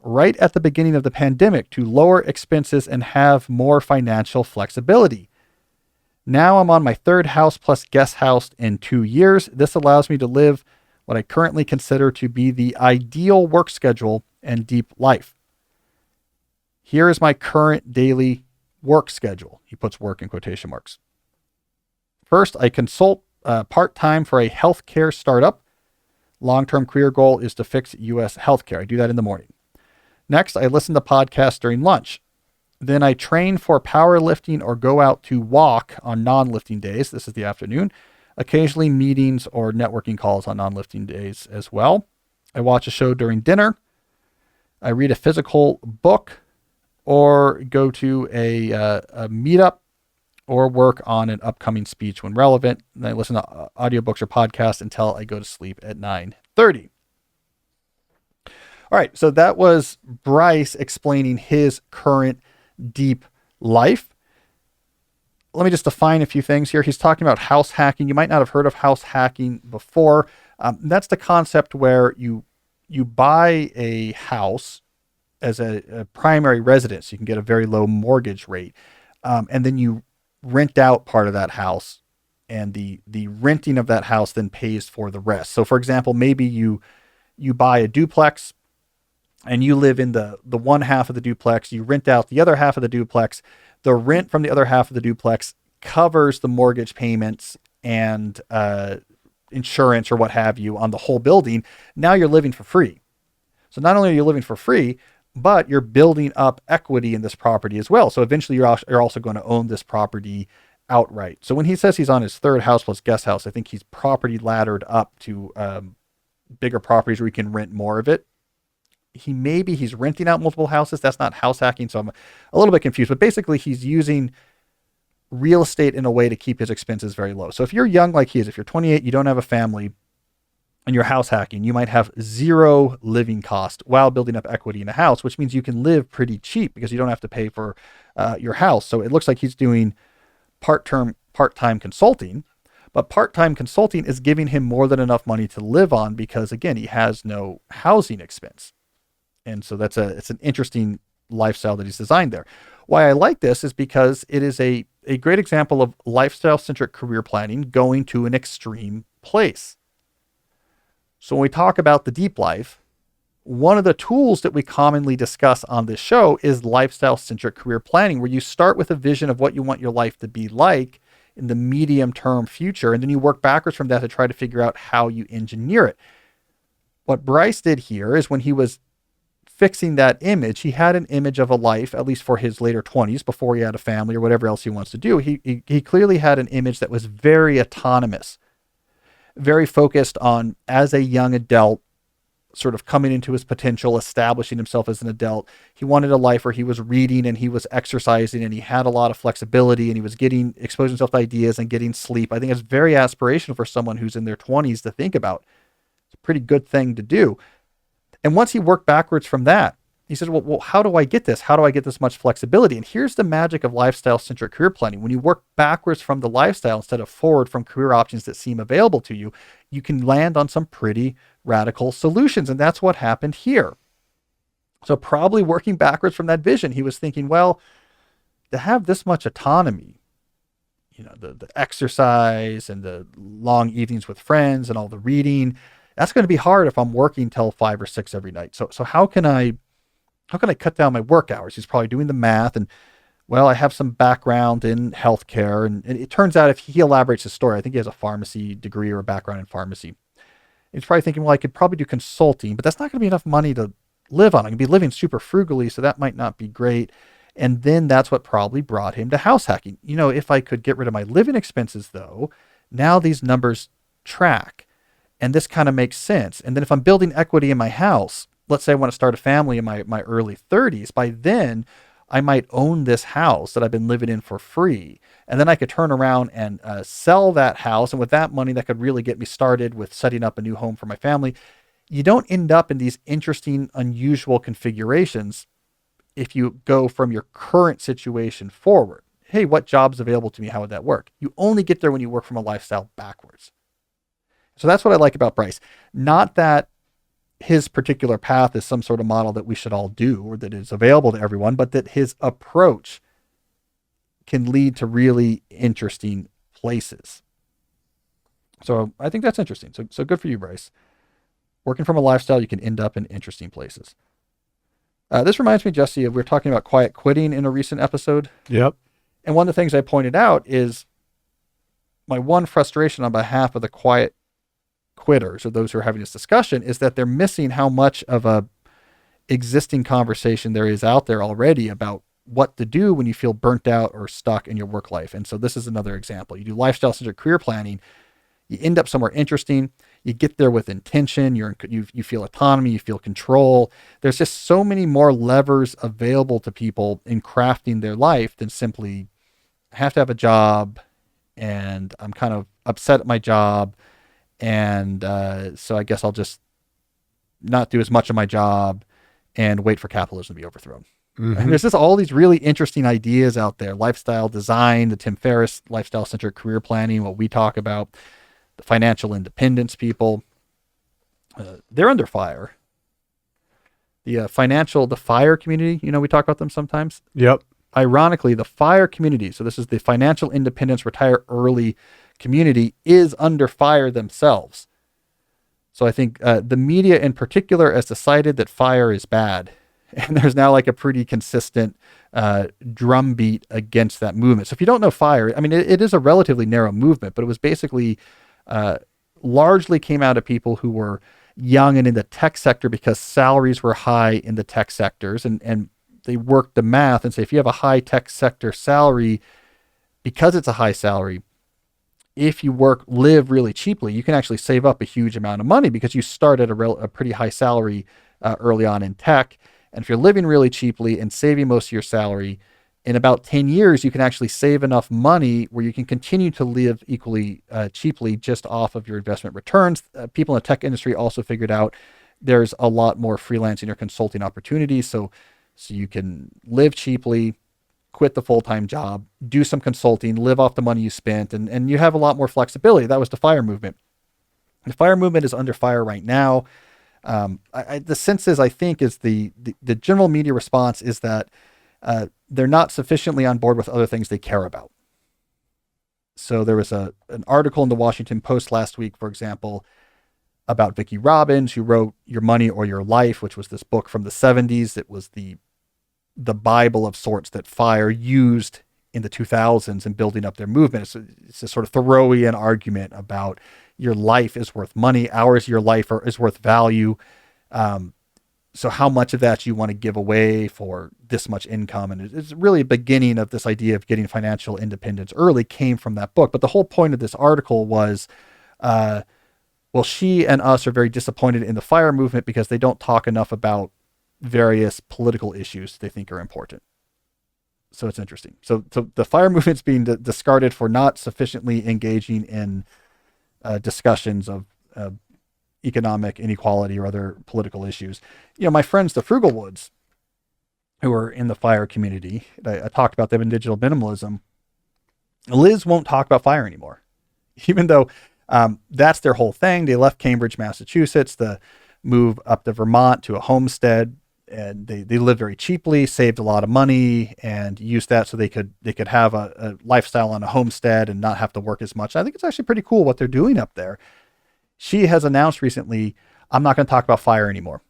right at the beginning of the pandemic to lower expenses and have more financial flexibility. Now I'm on my third house plus guest house in 2 years. This allows me to live what I currently consider to be the ideal work schedule and deep life. Here is my current daily work schedule. He puts work in quotation marks. First, I consult part-time for a healthcare startup. Long-term career goal is to fix U.S. healthcare. I do that in the morning. Next, I listen to podcasts during lunch. Then I train for powerlifting or go out to walk on non-lifting days. This is the afternoon. Occasionally meetings or networking calls on non-lifting days as well. I watch a show during dinner. I read a physical book or go to a meetup or work on an upcoming speech when relevant. And I listen to audiobooks or podcasts until I go to sleep at 9:30. All right, so that was Bryce explaining his current deep life. Let me just define a few things here. He's talking about house hacking. You might not have heard of house hacking before. That's the concept where you buy a house as a primary residence. You can get a very low mortgage rate, and then you rent out part of that house, and the renting of that house then pays for the rest. So, for example, maybe you buy a duplex, and you live in the one half of the duplex. You rent out the other half of the duplex. The rent from the other half of the duplex covers the mortgage payments and insurance or what have you on the whole building. Now you're living for free. So not only are you living for free, but you're building up equity in this property as well. So eventually you're also going to own this property outright. So when he says he's on his third house plus guest house, I think he's property laddered up to bigger properties where he can rent more of it. He's renting out multiple houses. That's not house hacking. So I'm a little bit confused, but basically he's using real estate in a way to keep his expenses very low. So if you're young like he is, if you're 28, you don't have a family and you're house hacking, you might have zero living cost while building up equity in a house, which means you can live pretty cheap because you don't have to pay for your house. So it looks like he's doing part-time consulting, but part-time consulting is giving him more than enough money to live on because, again, he has no housing expense. And so it's an interesting lifestyle that he's designed there. Why I like this is because it is a great example of lifestyle-centric career planning going to an extreme place. So when we talk about the deep life, one of the tools that we commonly discuss on this show is lifestyle-centric career planning, where you start with a vision of what you want your life to be like in the medium-term future, and then you work backwards from that to try to figure out how you engineer it. What Bryce did here is when he was fixing that image, he had an image of a life, at least for his later 20s, before he had a family or whatever else he wants to do. He clearly had an image that was very autonomous, very focused on, as a young adult, sort of coming into his potential, establishing himself as an adult. He wanted a life where he was reading and he was exercising and he had a lot of flexibility and he was exposing himself to ideas and getting sleep. I think it's very aspirational for someone who's in their 20s to think about. It's a pretty good thing to do. And once he worked backwards from that, he says, well, how do I get this? How do I get this much flexibility? And here's the magic of lifestyle-centric career planning. When you work backwards from the lifestyle instead of forward from career options that seem available to you, you can land on some pretty radical solutions. And that's what happened here. So probably working backwards from that vision, he was thinking, well, to have this much autonomy, the exercise and the long evenings with friends and all the reading, that's going to be hard if I'm working till 5 or 6 every night. So how can I cut down my work hours? He's probably doing the math, and well, I have some background in healthcare, and it turns out, if he elaborates his story, I think he has a pharmacy degree or a background in pharmacy. He's probably thinking, well, I could probably do consulting, but that's not going to be enough money to live on. I'm going to be living super frugally, so that might not be great. And then that's what probably brought him to house hacking. If I could get rid of my living expenses, though, now these numbers track. And this kind of makes sense. And then if I'm building equity in my house, let's say I want to start a family in my early 30s, by then I might own this house that I've been living in for free. And then I could turn around and sell that house. And with that money, that could really get me started with setting up a new home for my family. You don't end up in these interesting, unusual configurations if you go from your current situation forward. Hey, what job's available to me? How would that work? You only get there when you work from a lifestyle backwards. So that's what I like about Bryce. Not that his particular path is some sort of model that we should all do or that is available to everyone, but that his approach can lead to really interesting places. So I think that's interesting. So good for you, Bryce. Working from a lifestyle, you can end up in interesting places. This reminds me, Jesse, of we were talking about quiet quitting in a recent episode. Yep. And one of the things I pointed out is my one frustration on behalf of the quiet quitters, or those who are having this discussion, is that they're missing how much of a existing conversation there is out there already about what to do when you feel burnt out or stuck in your work life. And so this is another example. You do lifestyle-centered career planning, you end up somewhere interesting. You get there with intention. You feel autonomy. You feel control. There's just so many more levers available to people in crafting their life than simply, I have to have a job, and I'm kind of upset at my job, and so I guess I'll just not do as much of my job and wait for capitalism to be overthrown. Mm-hmm. And there's just all these really interesting ideas out there. Lifestyle design, the Tim Ferriss lifestyle-centered career planning, what we talk about. The financial independence people, they're under fire. The FIRE community, we talk about them sometimes. Yep. Ironically, the FIRE community, so this is the financial independence, retire early community, is under fire themselves. So I think the media in particular has decided that FIRE is bad. And there's now like a pretty consistent drumbeat against that movement. So if you don't know FIRE, I mean, it is a relatively narrow movement, but it was basically largely came out of people who were young and in the tech sector because salaries were high in the tech sectors, and they worked the math and say, if you have a high tech sector salary, because it's a high salary, if you live really cheaply, you can actually save up a huge amount of money because you start at a pretty high salary early on in tech. And if you're living really cheaply and saving most of your salary, in about 10 years, you can actually save enough money where you can continue to live equally cheaply just off of your investment returns. People in the tech industry also figured out there's a lot more freelancing or consulting opportunities. So you can live cheaply, quit the full-time job, do some consulting, live off the money you spent, and you have a lot more flexibility. That was the FIRE movement. The FIRE movement is under fire right now. The sense is, I think, is the general media response is that they're not sufficiently on board with other things they care about. So there was an article in the Washington Post last week, for example, about Vicki Robbins, who wrote Your Money or Your Life, which was this book from the 70s. It was the Bible of sorts that FIRE used in the 2000s in building up their movement. It's a sort of Thoreauian argument about your life is worth money, hours of your life is worth value. So how much of that you want to give away for this much income? And it's really a beginning of this idea of getting financial independence early came from that book. But the whole point of this article was, well, she and us are very disappointed in the FIRE movement because they don't talk enough about various political issues they think are important. So it's interesting. So the FIRE movement's being discarded for not sufficiently engaging in discussions of economic inequality or other political issues. My friends, the Frugal Woods, who are in the FIRE community, I talked about them in digital minimalism. Liz won't talk about FIRE anymore, even though that's their whole thing. They left Cambridge, Massachusetts, to move up to Vermont to a homestead, and they lived very cheaply, saved a lot of money, and used that so they could have a lifestyle on a homestead and not have to work as much. I think it's actually pretty cool what they're doing up there. She has announced recently, I'm not going to talk about FIRE anymore.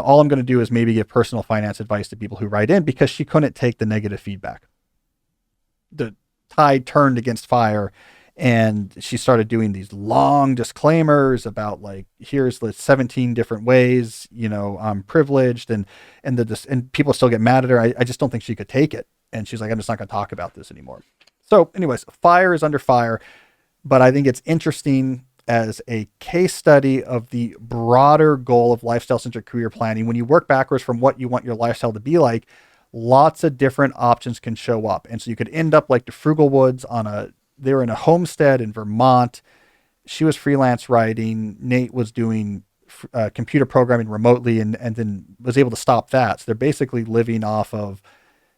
All I'm going to do is maybe give personal finance advice to people who write in, because she couldn't take the negative feedback. The tide turned against FIRE, and she started doing these long disclaimers about, like, here's the 17 different ways, I'm privileged, and people still get mad at her. I just don't think she could take it. And she's like, I'm just not going to talk about this anymore. So anyways, FIRE is under fire, but I think it's interesting as a case study of the broader goal of lifestyle-centered career planning. When you work backwards from what you want your lifestyle to be like, lots of different options can show up. And so you could end up like the Frugal Woods they were in a homestead in Vermont. She was freelance writing. Nate was doing computer programming remotely and then was able to stop that. So they're basically living off of,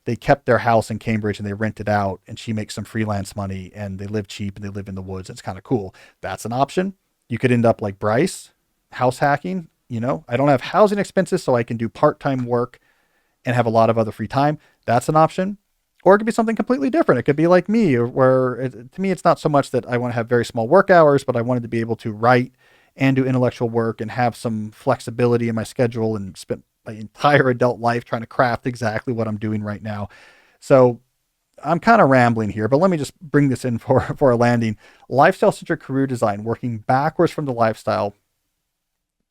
they kept their house in Cambridge and they rent it out, and she makes some freelance money, and they live cheap and they live in the woods. It's kind of cool. That's an option. You could end up like Bryce, house hacking. I don't have housing expenses, so I can do part-time work and have a lot of other free time. That's an option. Or it could be something completely different. It could be like me, where to me, it's not so much that I want to have very small work hours, but I wanted to be able to write and do intellectual work and have some flexibility in my schedule, and spent my entire adult life trying to craft exactly what I'm doing right now. So I'm kind of rambling here, but let me just bring this in for a landing. Lifestyle-centric career design, working backwards from the lifestyle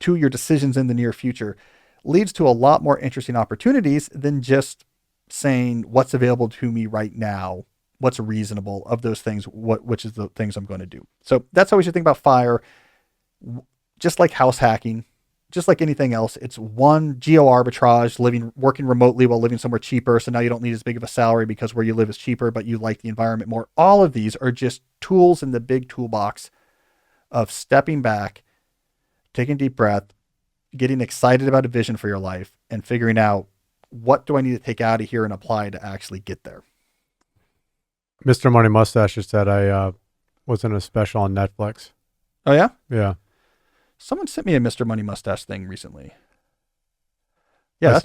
to your decisions in the near future, leads to a lot more interesting opportunities than just saying what's available to me right now, what's reasonable of those things, which is the things I'm going to do. So that's how we should think about FIRE. Just like house hacking, just like anything else, it's one geo arbitrage, working remotely while living somewhere cheaper. So now you don't need as big of a salary because where you live is cheaper, but you like the environment more. All of these are just tools in the big toolbox of stepping back, taking a deep breath, getting excited about a vision for your life, and figuring out, what do I need to take out of here and apply to actually get there? Mr. Money Mustache just said I was in a special on Netflix. Oh, yeah? Yeah. Someone sent me a Mr. Money Mustache thing recently. Yeah, that's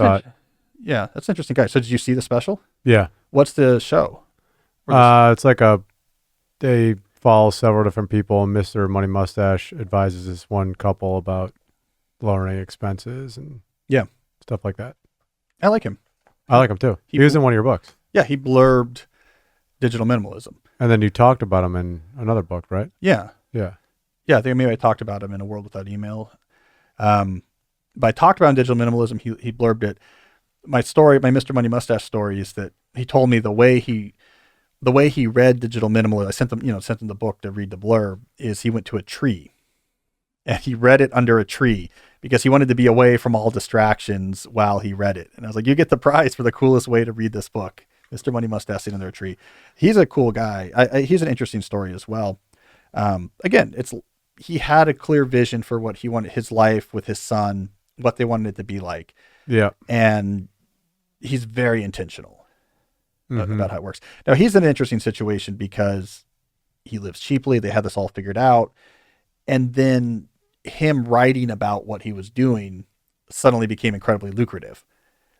an interesting guy. So did you see the special? Yeah. What's the show? It's like they follow several different people, and Mr. Money Mustache advises this one couple about lowering expenses and stuff like that. I like him. I like him too. He was in one of your books. Yeah, he blurbed digital minimalism. And then you talked about him in another book, right? Yeah. Yeah. Yeah, I think maybe I talked about him in A World Without Email. But I talked about digital minimalism. He blurbed it. My Mr. Money Mustache story is that he told me the way he read digital minimalism. I sent him the book to read the blurb. Is he went to a tree, and he read it under a tree because he wanted to be away from all distractions while he read it. And I was like, you get the prize for the coolest way to read this book, Mr. Money Mustache sitting under a tree. He's a cool guy. He's an interesting story as well. Again, he had a clear vision for what he wanted his life with his son, what they wanted it to be like. Yeah. And he's very intentional about how it works. Now, he's in an interesting situation because he lives cheaply. They had this all figured out. And then him writing about what he was doing suddenly became incredibly lucrative.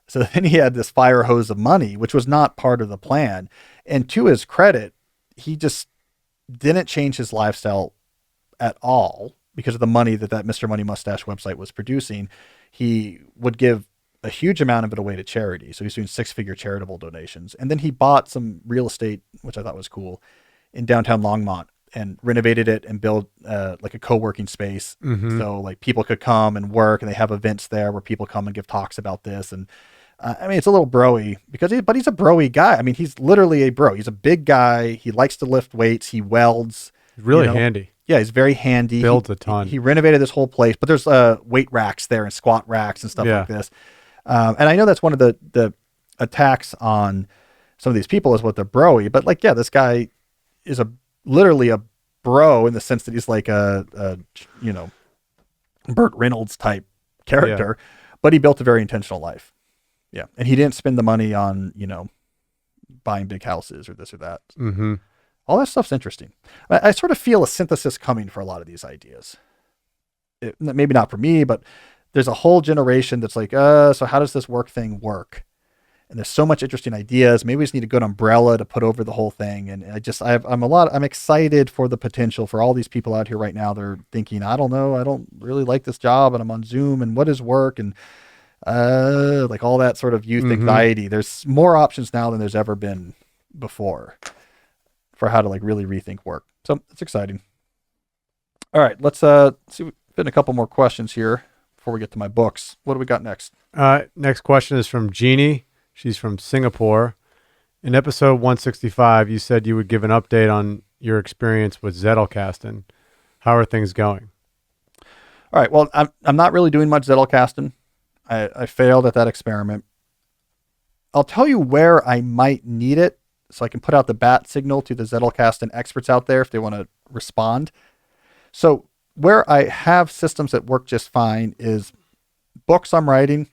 So then he had this fire hose of money, which was not part of the plan. And to his credit, he just didn't change his lifestyle at all because of the money that Mr. Money Mustache website was producing. He would give a huge amount of it away to charity. So he's doing 6-figure charitable donations. And then he bought some real estate, which I thought was cool, in downtown Longmont, and renovated it and built like a co-working space. So like people could come and work, and they have events there where people come and give talks about this. And I mean, it's a little broy but he's a broy guy. I mean, he's literally a bro. He's a big guy. He likes to lift weights. He welds. Really handy. Yeah, he's very handy. Builds a ton. He renovated this whole place, but there's weight racks there and squat racks and stuff like this. And I know that's one of the attacks on some of these people is what they're broy, but like, yeah, this guy is literally a bro in the sense that he's like a Burt Reynolds type character, but he built a very intentional life. Yeah. And he didn't spend the money on, buying big houses or this or that. All that stuff's interesting. I sort of feel a synthesis coming for a lot of these ideas. Maybe not for me, but there's a whole generation that's like, so how does this work thing work? And there's so much interesting ideas. Maybe we just need a good umbrella to put over the whole thing. And I'm excited for the potential for all these people out here right now. They're thinking, I don't know, I don't really like this job, and I'm on Zoom, and what is work? And like all that sort of youth anxiety. There's more options now than there's ever been before for how to like really rethink work. So it's exciting. All right, let's see. We've been a couple more questions here before we get to my books. What do we got next? Next question is from Jeannie. She's from Singapore. In episode 165, you said you would give an update on your experience with Zettelkasten. How are things going? All right. Well, I'm not really doing much Zettelkasten. I failed at that experiment. I'll tell you where I might need it, so I can put out the bat signal to the Zettelkasten experts out there if they want to respond. So where I have systems that work just fine is books I'm writing,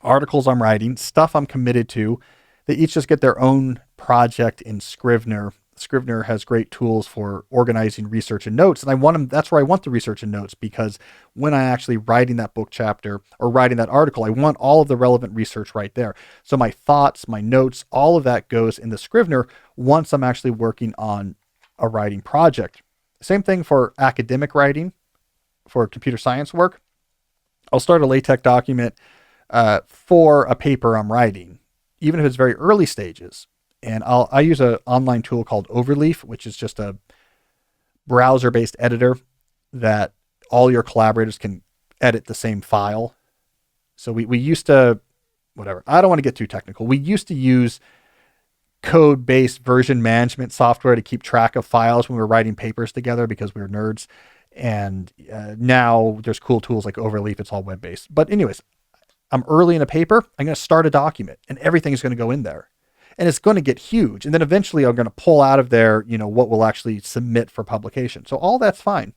articles I'm writing, stuff I'm committed to. They each just get their own project in Scrivener. Scrivener has great tools for organizing research and notes. And that's where I want the research and notes, because when I'm actually writing that book chapter or writing that article, I want all of the relevant research right there. So my thoughts, my notes, all of that goes in the Scrivener once I'm actually working on a writing project. Same thing for academic writing. for computer science work, I'll start a LaTeX document for a paper I'm writing, even if it's very early stages. And I use an online tool called Overleaf, which is just a browser-based editor that all your collaborators can edit the same file. So we used to, whatever, I don't want to get too technical. We used to use code-based version management software to keep track of files when we were writing papers together because we were nerds. And now there's cool tools like Overleaf. It's all web-based. But anyways, I'm early in a paper. I'm going to start a document and everything is going to go in there. And it's going to get huge. And then eventually I'm going to pull out of there, what we'll actually submit for publication. So all that's fine.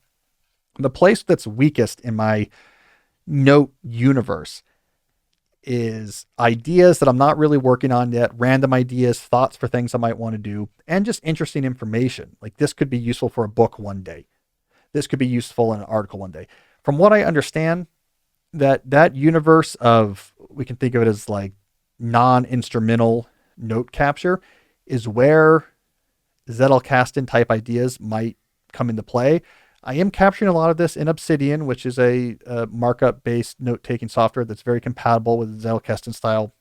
The place that's weakest in my note universe is ideas that I'm not really working on yet, random ideas, thoughts for things I might want to do, and just interesting information. Like this could be useful for a book one day. This could be useful in an article one day. From what I understand, that universe of, we can think of it as like non-instrumental note capture is where Zettelkasten type ideas might come into play. I am capturing a lot of this in Obsidian, which is a markup-based note-taking software that's very compatible with Zettelkasten style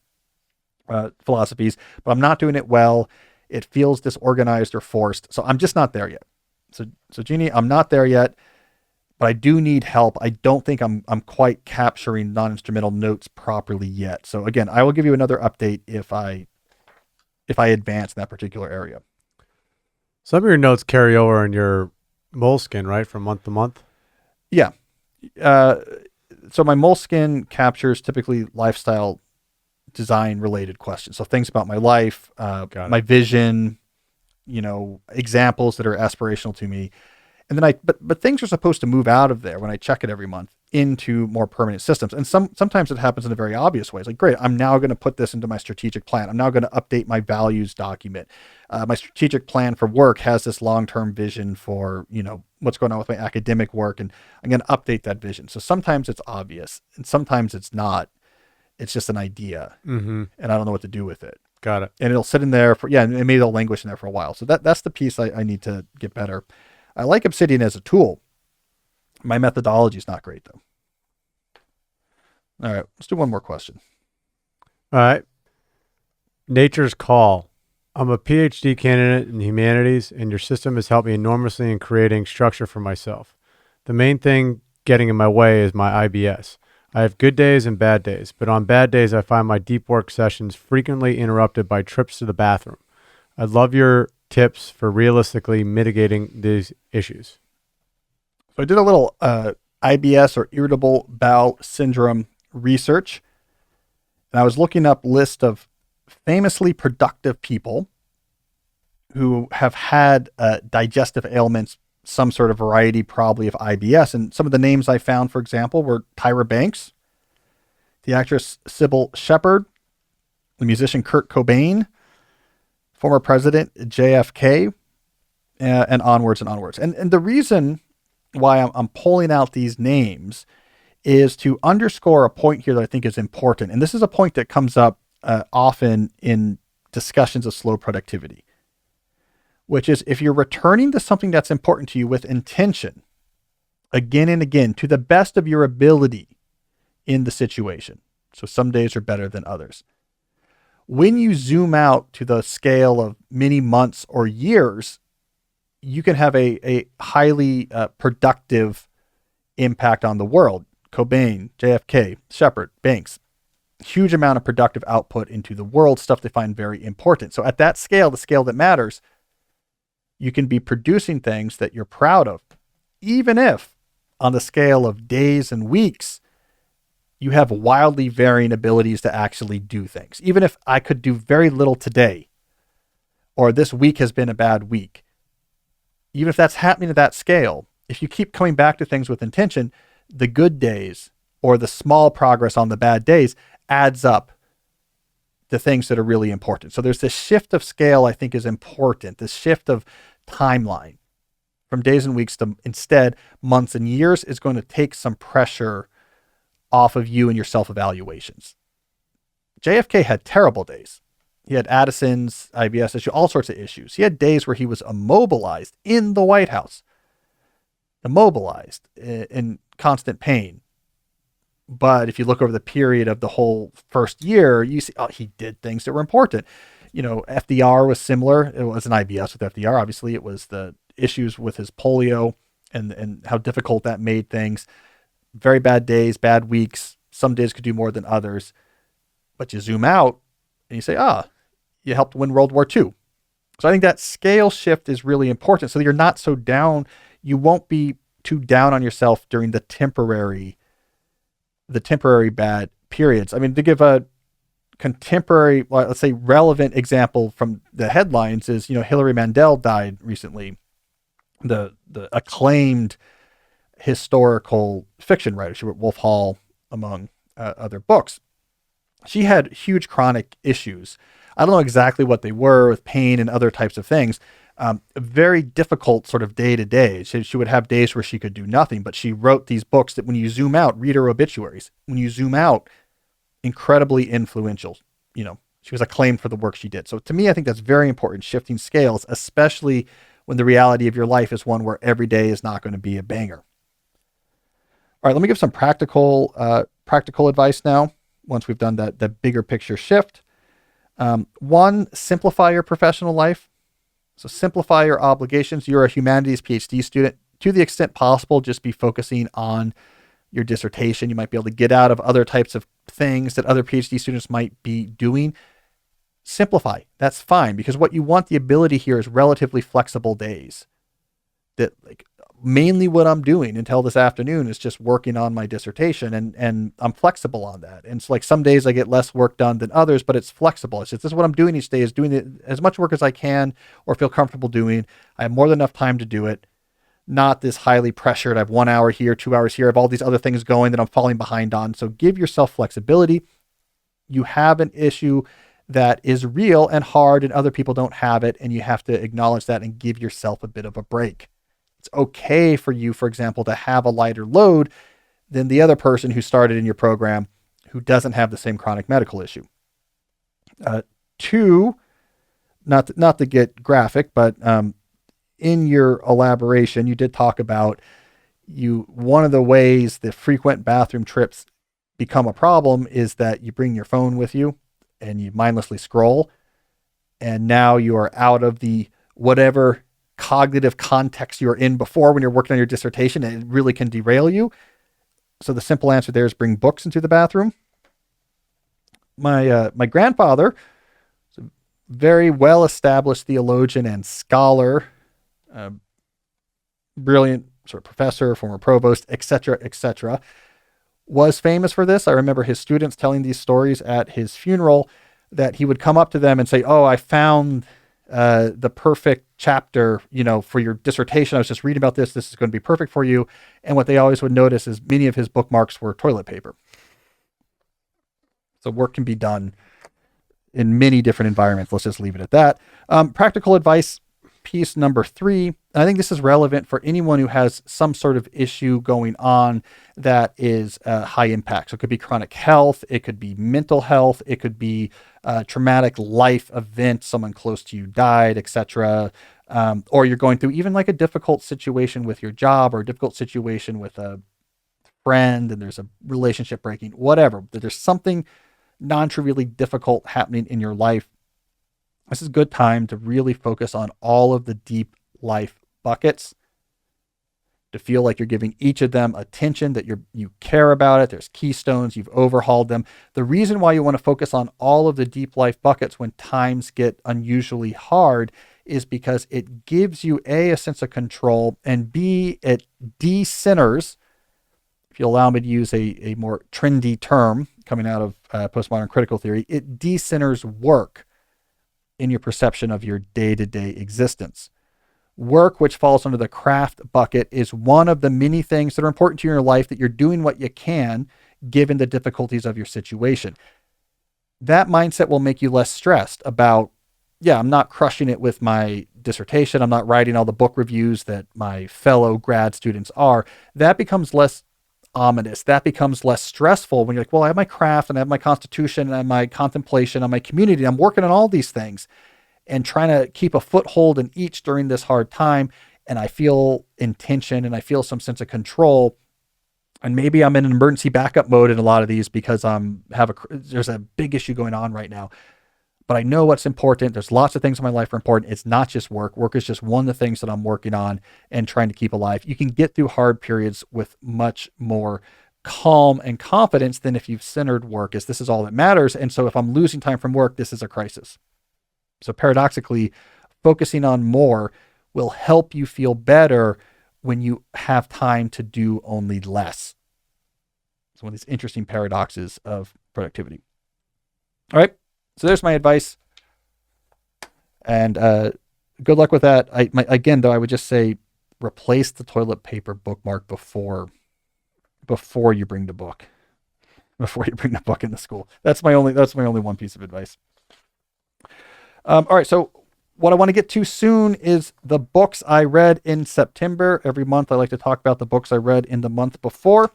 philosophies, but I'm not doing it well. It feels disorganized or forced, so I'm just not there yet. So Jeannie, I'm not there yet, but I do need help. I don't think I'm quite capturing non-instrumental notes properly yet. So again, I will give you another update if I advance in that particular area. Some of your notes carry over in your Moleskin, right? From month to month? Yeah. So my Moleskin captures typically lifestyle design related questions. So things about my life, my vision, examples that are aspirational to me. And then but things are supposed to move out of there when I check it every month into more permanent systems. And sometimes it happens in a very obvious way. It's like, great, I'm now going to put this into my strategic plan. I'm now going to update my values document. My strategic plan for work has this long-term vision for, what's going on with my academic work. And I'm going to update that vision. So sometimes it's obvious and sometimes it's not. It's just an idea. Mm-hmm. And I don't know what to do with it. Got it. And it'll sit in there and maybe it'll languish in there for a while. So that's the piece I need to get better. I like Obsidian as a tool. My methodology is not great, though. All right, let's do one more question. All right. Nature's Call. I'm a PhD candidate in humanities, and your system has helped me enormously in creating structure for myself. The main thing getting in my way is my IBS. I have good days and bad days, but on bad days, I find my deep work sessions frequently interrupted by trips to the bathroom. I'd love your tips for realistically mitigating these issues. So I did a little IBS or irritable bowel syndrome research, and I was looking up lists of famously productive people who have had digestive ailments, some sort of variety, probably of IBS. And some of the names I found, for example, were Tyra Banks, the actress Sybil Shepherd, the musician Kurt Cobain, former president JFK, and onwards and onwards. And the reason why I'm pulling out these names is to underscore a point here that I think is important. And this is a point that comes up often in discussions of slow productivity, which is if you're returning to something that's important to you with intention, again and again, to the best of your ability in the situation. So some days are better than others. When you zoom out to the scale of many months or years, you can have a highly productive impact on the world. Cobain, JFK, Shepherd, Banks, huge amount of productive output into the world, stuff they find very important. So at that scale, the scale that matters, you can be producing things that you're proud of, even if on the scale of days and weeks, you have wildly varying abilities to actually do things. Even if I could do very little today, or this week has been a bad week, even if that's happening at that scale, if you keep coming back to things with intention, the good days or the small progress on the bad days adds up to things that are really important. So there's this shift of scale I think is important, this shift of timeline from days and weeks to instead months and years is going to take some pressure off of you and your self-evaluations. JFK had terrible days. He had Addison's, IBS issue, all sorts of issues. He had days where he was immobilized in the White House. immobilized, in constant pain. But if you look over the period of the whole first year, you see, oh, he did things that were important. FDR was similar. It was an IBS with FDR. Obviously, it was the issues with his polio and how difficult that made things. Very bad days, bad weeks. Some days could do more than others. But you zoom out and you say, you helped win World War II. So I think that scale shift is really important. So that you're not so down. You won't be too down on yourself during the temporary bad periods. I mean, to give a contemporary, let's say relevant example from the headlines is, Hilary Mantel died recently, the acclaimed historical fiction writer. She wrote Wolf Hall, among other books. She had huge chronic issues. I don't know exactly what they were, with pain and other types of things. Very difficult sort of day to day. She would have days where she could do nothing, but she wrote these books that when you zoom out, read her obituaries. When you zoom out, incredibly influential. She was acclaimed for the work she did. So to me, I think that's very important, shifting scales, especially when the reality of your life is one where every day is not going to be a banger. All right, let me give some practical advice now, once we've done that bigger picture shift. One, simplify your professional life. So simplify your obligations. You're a humanities PhD student. To the extent possible, just be focusing on your dissertation. You might be able to get out of other types of things that other PhD students might be doing. Simplify. That's fine, because what you want the ability here is relatively flexible days. That, like, mainly what I'm doing until this afternoon is just working on my dissertation, and I'm flexible on that. And it's like some days I get less work done than others, but it's flexible. It's just, this is what I'm doing each day, is doing as much work as I can or feel comfortable doing. I have more than enough time to do it. Not this highly pressured, I have 1 hour here, 2 hours here, I have all these other things going that I'm falling behind on. So give yourself flexibility. You have an issue that is real and hard, and other people don't have it, and you have to acknowledge that and give yourself a bit of a break. It's okay for you, for example, to have a lighter load than the other person who started in your program who doesn't have the same chronic medical issue. Two, not to get graphic, but in your elaboration, you did talk about one of the ways that frequent bathroom trips become a problem is that you bring your phone with you and you mindlessly scroll, and now you are out of the whatever cognitive context you were in before when you're working on your dissertation, and it really can derail you. So the simple answer there is bring books into the bathroom. My grandfather, a very well-established theologian and scholar, brilliant sort of professor, former provost, etc., was famous for this. I remember his students telling these stories at his funeral, that he would come up to them and say, "Oh, I found the perfect chapter, for your dissertation. I was just reading about this. This is going to be perfect for you." And what they always would notice is many of his bookmarks were toilet paper. So work can be done in many different environments. Let's just leave it at that. Practical advice, piece number 3. And I think this is relevant for anyone who has some sort of issue going on that is high impact. So it could be chronic health. It could be mental health. It could be traumatic life event. Someone close to you died, etc. Or you're going through even like a difficult situation with your job, or a difficult situation with a friend, and there's a relationship breaking, whatever. There's something non-trivially difficult happening in your life. This is a good time to really focus on all of the deep life buckets, to feel like you're giving each of them attention, that you care about it. There's keystones, you've overhauled them. The reason why you want to focus on all of the deep life buckets when times get unusually hard is because it gives you a sense of control, and B, it de-centers, if you allow me to use a more trendy term coming out of postmodern critical theory, it de-centers work in your perception of your day-to-day existence. Work, which falls under the craft bucket, is one of the many things that are important to you in your life, that you're doing what you can given the difficulties of your situation. That mindset will make you less stressed about, I'm not crushing it with my dissertation. I'm not writing all the book reviews that my fellow grad students are. That becomes less ominous. That becomes less stressful when you're like, well, I have my craft, and I have my constitution, and I have my contemplation, and my community. I'm working on all these things and trying to keep a foothold in each during this hard time. and I feel intention and I feel some sense of control. And maybe I'm in an emergency backup mode in a lot of these because there's a big issue going on right now. But I know what's important. There's lots of things in my life are important. It's not just work. Work is just one of the things that I'm working on and trying to keep alive. You can get through hard periods with much more calm and confidence than if you've centered work, as this is all that matters. And so if I'm losing time from work, this is a crisis. So paradoxically, focusing on more will help you feel better when you have time to do only less. It's one of these interesting paradoxes of productivity. All right. So there's my advice, and good luck with that. Again, though, I would just say replace the toilet paper bookmark before you bring the book, into school. That's my only one piece of advice. All right. So what I want to get to soon is the books I read in September. Every month, I like to talk about the books I read in the month before.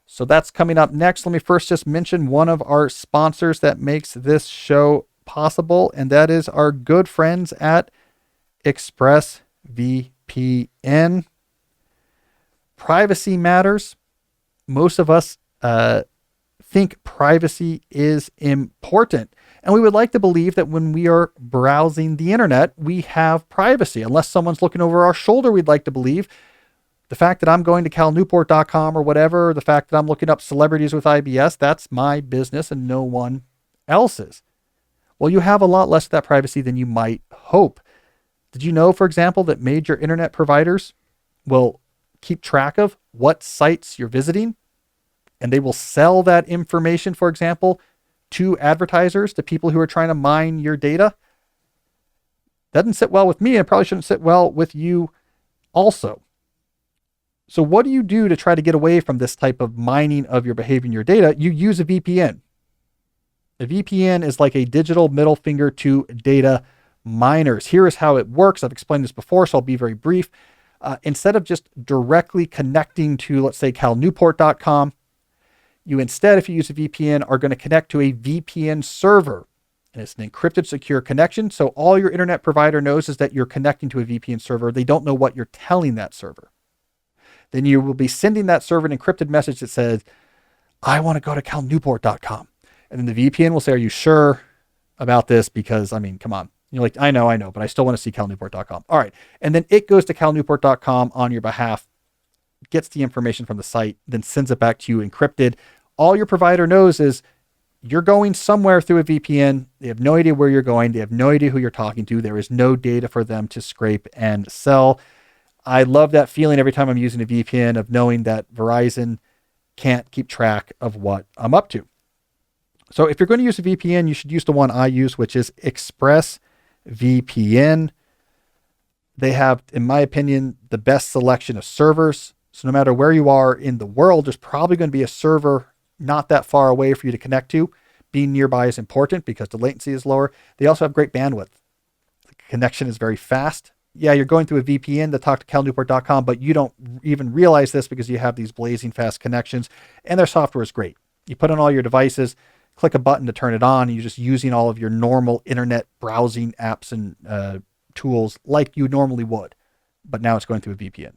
So that's coming up next. Let me first just mention one of our sponsors that makes this show possible, and that is our good friends at ExpressVPN. Privacy matters. Most of us think privacy is important, and we would like to believe that when we are browsing the internet, we have privacy. Unless someone's looking over our shoulder, we'd like to believe. The fact that I'm going to calnewport.com or whatever, the fact that I'm looking up celebrities with IBS, that's my business and no one else's. Well, you have a lot less of that privacy than you might hope. Did you know, for example, that major internet providers will keep track of what sites you're visiting, and they will sell that information, for example, to advertisers, to people who are trying to mine your data? Doesn't sit well with me, and probably shouldn't sit well with you also. So what do you do to try to get away from this type of mining of your behavior and your data? You use a VPN. A VPN is like a digital middle finger to data miners. Here is how it works. I've explained this before, so I'll be very brief. Instead of just directly connecting to, let's say, calnewport.com, you instead, if you use a VPN, are going to connect to a VPN server. And it's an encrypted, secure connection. So all your internet provider knows is that you're connecting to a VPN server. They don't know what you're telling that server. Then you will be sending that server an encrypted message that says, I want to go to calnewport.com. And then the VPN will say, are you sure about this? Because, I mean, come on. You're like, I know, but I still want to see calnewport.com. All right. And then it goes to calnewport.com on your behalf, gets the information from the site, then sends it back to you encrypted. All your provider knows is you're going somewhere through a VPN. They have no idea where you're going. They have no idea who you're talking to. There is no data for them to scrape and sell. I love that feeling every time I'm using a VPN of knowing that Verizon can't keep track of what I'm up to. So if you're going to use a VPN, you should use the one I use, which is ExpressVPN. They have, in my opinion, the best selection of servers. So no matter where you are in the world, there's probably going to be a server not that far away for you to connect to. Being nearby is important because the latency is lower. They also have great bandwidth. The connection is very fast. Yeah, you're going through a VPN to talk to calnewport.com, but you don't even realize this because you have these blazing fast connections, and their software is great. You put on all your devices, click a button to turn it on, and you're just using all of your normal internet browsing apps and tools like you normally would, but now it's going through a VPN.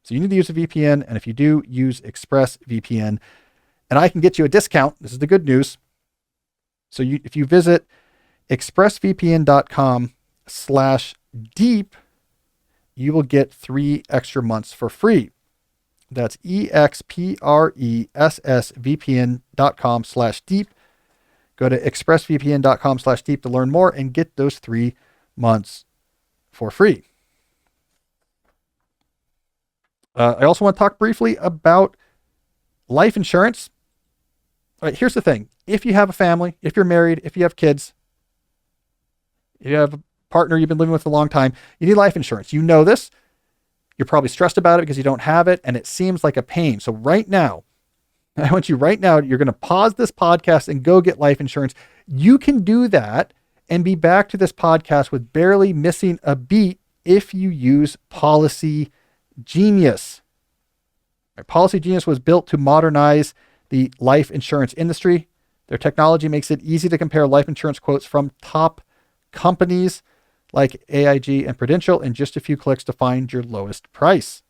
So you need to use a VPN, and if you do, use ExpressVPN, and I can get you a discount. This is the good news. So if you visit expressvpn.com/deep, you will get 3 extra months for free. That's expressvpn.com/deep. Go to expressvpn.com/deep to learn more and get those 3 months for free. I also want to talk briefly about life insurance. All right, here's the thing. If you have a family, if you're married, if you have kids, if you have a partner you've been living with a long time, you need life insurance. You know this. You're probably stressed about it because you don't have it, and it seems like a pain. So right now, I want you right now, you're going to pause this podcast and go get life insurance. You can do that and be back to this podcast with barely missing a beat if you use Policy Genius. Policy Genius was built to modernize the life insurance industry. Their technology makes it easy to compare life insurance quotes from top companies like AIG and Prudential in just a few clicks to find your lowest price.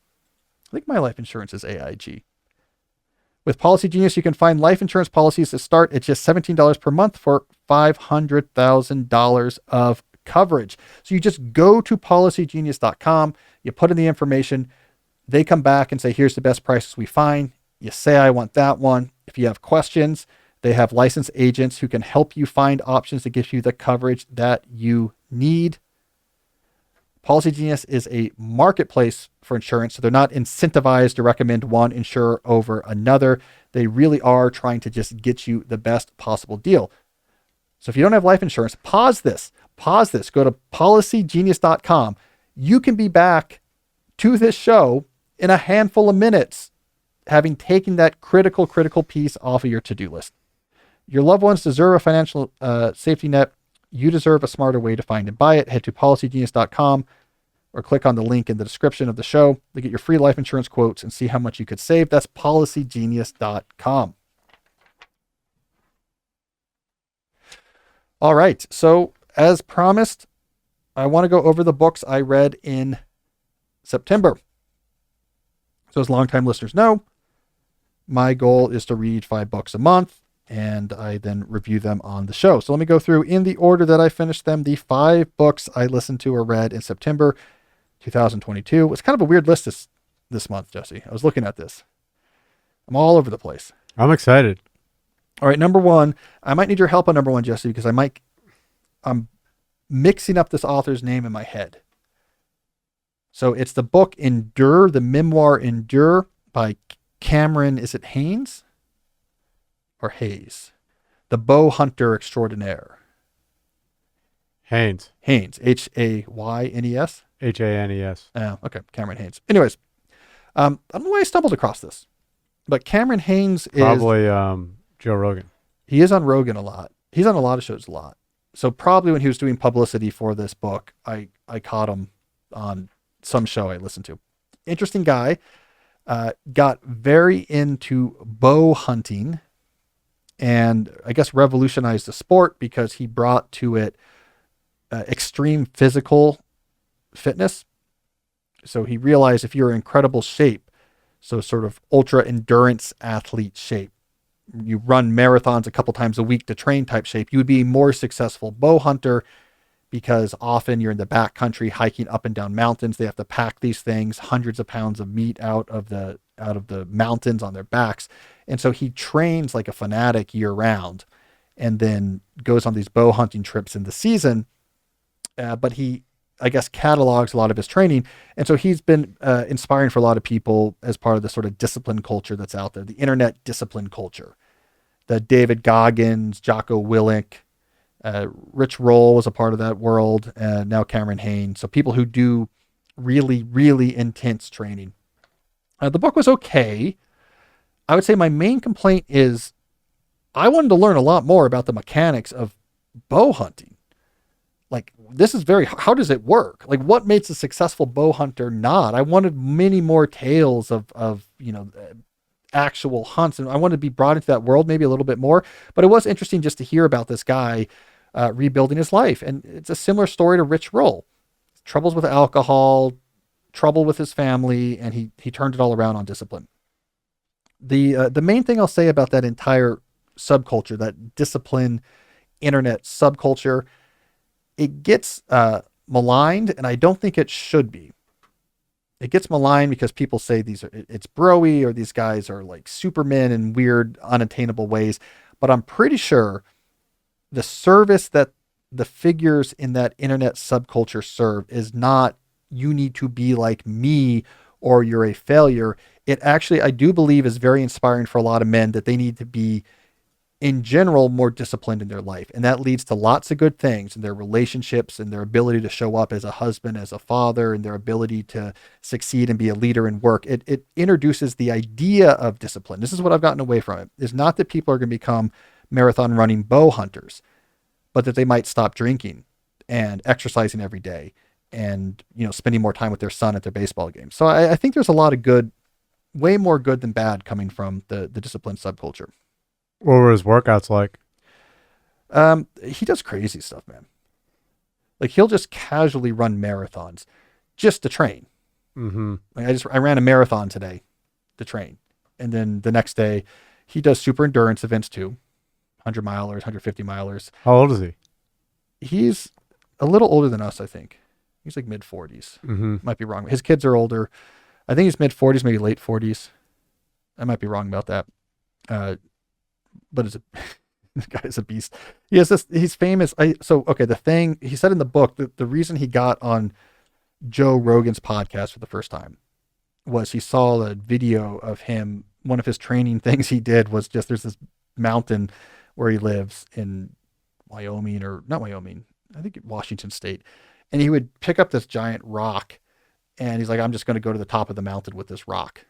I think my life insurance is AIG. With Policy Genius, you can find life insurance policies that start at just $17 per month for $500,000 of coverage. So you just go to policygenius.com, you put in the information, they come back and say, here's the best prices we find. You say, I want that one. If you have questions, they have licensed agents who can help you find options that give you the coverage that you need. Policy Genius is a marketplace for insurance, so they're not incentivized to recommend one insurer over another. They really are trying to just get you the best possible deal. So if you don't have life insurance, pause this, go to policygenius.com. You can be back to this show in a handful of minutes, having taken that critical piece off of your to-do list. Your loved ones deserve a financial safety net. You deserve a smarter way to find and buy it. Head to policygenius.com or click on the link in the description of the show to get your free life insurance quotes and see how much you could save. That's policygenius.com. All right. So as promised, I want to go over the books I read in September. So as longtime listeners know, my goal is to read 5 books a month, and I then review them on the show. So let me go through in the order that I finished them. The 5 books I listened to or read in September 2022. It was kind of a weird list this month, Jesse. I was looking at this. I'm all over the place. I'm excited. All right, number 1. I might need your help on number 1, Jesse, because I'm mixing up this author's name in my head. So it's the book Endure, the memoir Endure by Cameron, is it Haynes or Hayes? The Bow Hunter Extraordinaire. Haynes. Haynes, Haynes. Hanes. Oh, okay, Cameron Haynes. Anyways, I don't know why I stumbled across this, but Cameron Haynes is... Probably Joe Rogan. He is on Rogan a lot. He's on a lot of shows a lot. So probably when he was doing publicity for this book, I caught him on some show I listened to. Interesting guy. Got very into bow hunting and I guess revolutionized the sport because he brought to it extreme physical fitness. So he realized if you're in incredible shape, so sort of ultra endurance athlete shape, you run marathons a couple times a week to train type shape, you would be a more successful bow hunter because often you're in the back country hiking up and down mountains. They have to pack these things, hundreds of pounds of meat out of the mountains on their backs. And so he trains like a fanatic year round and then goes on these bow hunting trips in the season. But he, I guess, catalogs a lot of his training. And so he's been inspiring for a lot of people as part of the sort of discipline culture that's out there, the internet discipline culture. The David Goggins, Jocko Willink, Rich Roll was a part of that world. Now Cameron Haynes. So people who do really, really intense training. The book was okay. I would say my main complaint is I wanted to learn a lot more about the mechanics of bow hunting. Like, this is how does it work? Like, what makes a successful bow hunter not? I wanted many more tales of actual hunts, and I wanted to be brought into that world maybe a little bit more. But it was interesting just to hear about this guy rebuilding his life. And it's a similar story to Rich Roll. Troubles with alcohol, trouble with his family, and he turned it all around on discipline. The main thing I'll say about that entire subculture, that discipline internet subculture, it gets maligned, and I don't think it should be. It gets maligned because people say it's broy, or these guys are like supermen in weird, unattainable ways. But I'm pretty sure the service that the figures in that internet subculture serve is not, you need to be like me or you're a failure. It actually, I do believe, is very inspiring for a lot of men that they need to be, in general, more disciplined in their life. And that leads to lots of good things in their relationships and their ability to show up as a husband, as a father, and their ability to succeed and be a leader in work. It introduces the idea of discipline. This is what I've gotten away from it. It's not that people are going to become marathon running bow hunters, but that they might stop drinking and exercising every day and, spending more time with their son at their baseball games. So I think there's a lot of good, way more good than bad, coming from the discipline subculture. What were his workouts like? He does crazy stuff, man. Like he'll just casually run marathons just to train. Mm-hmm. Like I ran a marathon today to train. And then the next day he does super endurance events too. 100 milers, 150 milers. How old is he? He's a little older than us, I think. He's like mid 40s. Mm-hmm. Might be wrong. His kids are older. I think he's mid 40s, maybe late 40s. I might be wrong about that. But this guy is a beast. He's famous. The thing he said in the book, the reason he got on Joe Rogan's podcast for the first time was he saw a video of him. One of his training things he did was just, there's this mountain where he lives in Wyoming, or not Wyoming, I think Washington State. And he would pick up this giant rock and he's like, I'm just going to go to the top of the mountain with this rock.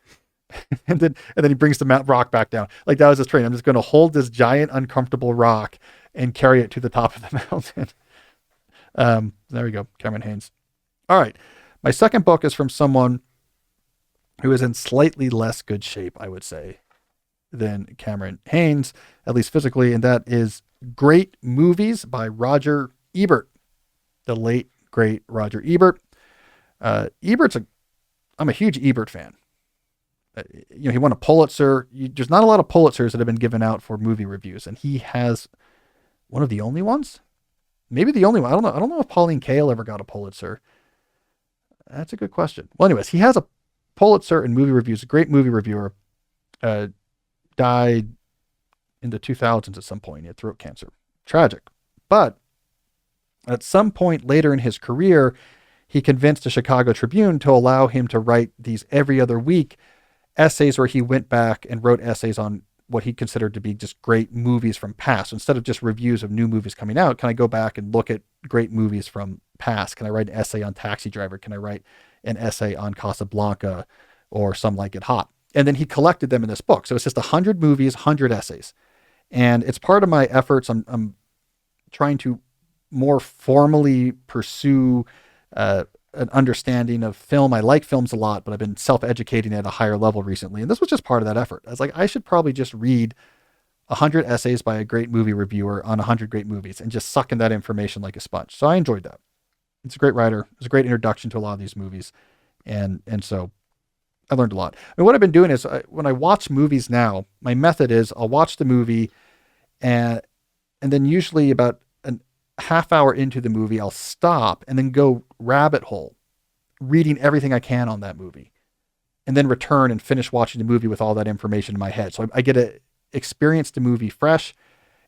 and then he brings the rock back down. Like that was his training. I'm just going to hold this giant, uncomfortable rock and carry it to the top of the mountain. There we go. Cameron Hanes. All right. My second book is from someone who is in slightly less good shape, I would say, than Cameron Hanes, at least physically. And that is Great Movies by Roger Ebert, the late, great Roger Ebert. I'm a huge Ebert fan. He won a Pulitzer. There's not a lot of Pulitzers that have been given out for movie reviews, and he has one of the only ones. Maybe the only one. I don't know if Pauline Kael ever got a Pulitzer. That's a good question. Well, anyways, he has a Pulitzer in movie reviews. A great movie reviewer. Died in the 2000s at some point. He had throat cancer. Tragic. But at some point later in his career, he convinced the Chicago Tribune to allow him to write these every other week essays where he went back and wrote essays on what he considered to be just great movies from past. Instead of just reviews of new movies coming out, can I go back and look at great movies from past? Can I write an essay on Taxi Driver? Can I write an essay on Casablanca or Some Like It Hot? And then he collected them in this book. So it's just 100 movies, 100 essays. And it's part of my efforts. I'm trying to more formally pursue an understanding of film. I like films a lot, but I've been self-educating at a higher level recently. And this was just part of that effort. I was like, I should probably just read 100 essays by a great movie reviewer on 100 great movies and just suck in that information like a sponge. So I enjoyed that. It's a great writer. It's a great introduction to a lot of these movies. And so I learned a lot. I mean, what I've been doing is when I watch movies now, my method is I'll watch the movie and then usually about half hour into the movie, I'll stop and then go rabbit hole reading everything I can on that movie and then return and finish watching the movie with all that information in my head. So I get to experience the movie fresh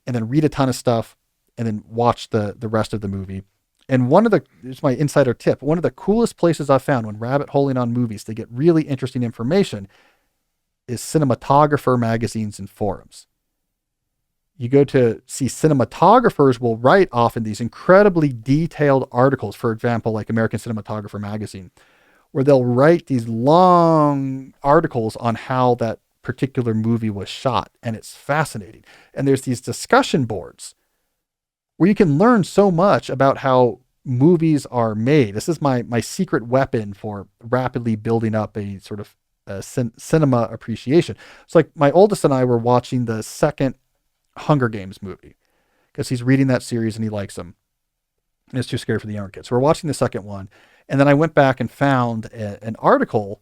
and then read a ton of stuff and then watch the rest of the movie. And it's my insider tip. One of the coolest places I've found when rabbit holing on movies to get really interesting information is cinematographer magazines and forums. You go to see cinematographers will write often these incredibly detailed articles, for example, like American Cinematographer magazine, where they'll write these long articles on how that particular movie was shot. And it's fascinating. And there's these discussion boards where you can learn so much about how movies are made. This is my secret weapon for rapidly building up a sort of cinema appreciation. It's like my oldest and I were watching the second Hunger Games movie because he's reading that series and he likes them. And it's too scary for the younger kids. So we're watching the second one. And then I went back and found an article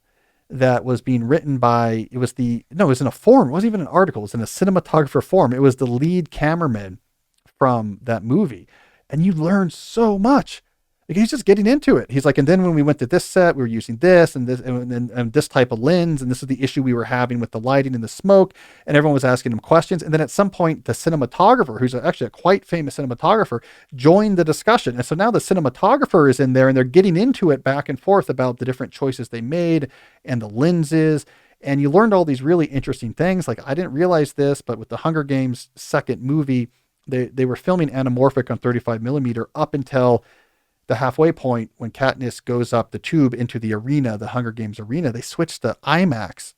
that was being written by, it was in a forum. It wasn't even an article. It was in a cinematographer forum. It was the lead cameraman from that movie. And you learn so much. Like he's just getting into it. He's like, and then when we went to this set, we were using this and this and this type of lens. And this is the issue we were having with the lighting and the smoke. And everyone was asking him questions. And then at some point, the cinematographer, who's actually a quite famous cinematographer, joined the discussion. And so now the cinematographer is in there and they're getting into it back and forth about the different choices they made and the lenses. And you learned all these really interesting things. Like I didn't realize this, but with the Hunger Games second movie, they were filming anamorphic on 35 millimeter up until the halfway point when Katniss goes up the tube into the arena, the Hunger Games arena. They switched to IMAX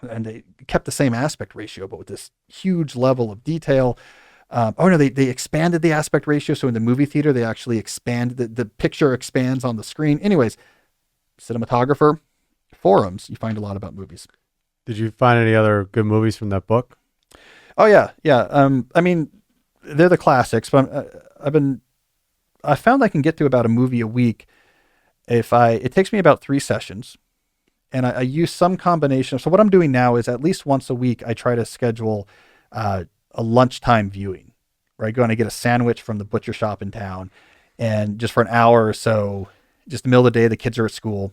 and they kept the same aspect ratio, but with this huge level of detail. They expanded the aspect ratio. So in the movie theater, they actually expanded the picture expands on the screen. Anyways, cinematographer forums, you find a lot about movies. Did you find any other good movies from that book? Oh yeah. Yeah. I mean, they're the classics, but I found I can get through about a movie a week it takes me about 3 sessions, and I use some combination. So what I'm doing now is at least once a week, I try to schedule a lunchtime viewing, where I go and I get a sandwich from the butcher shop in town, and just for an hour or so, just the middle of the day, the kids are at school,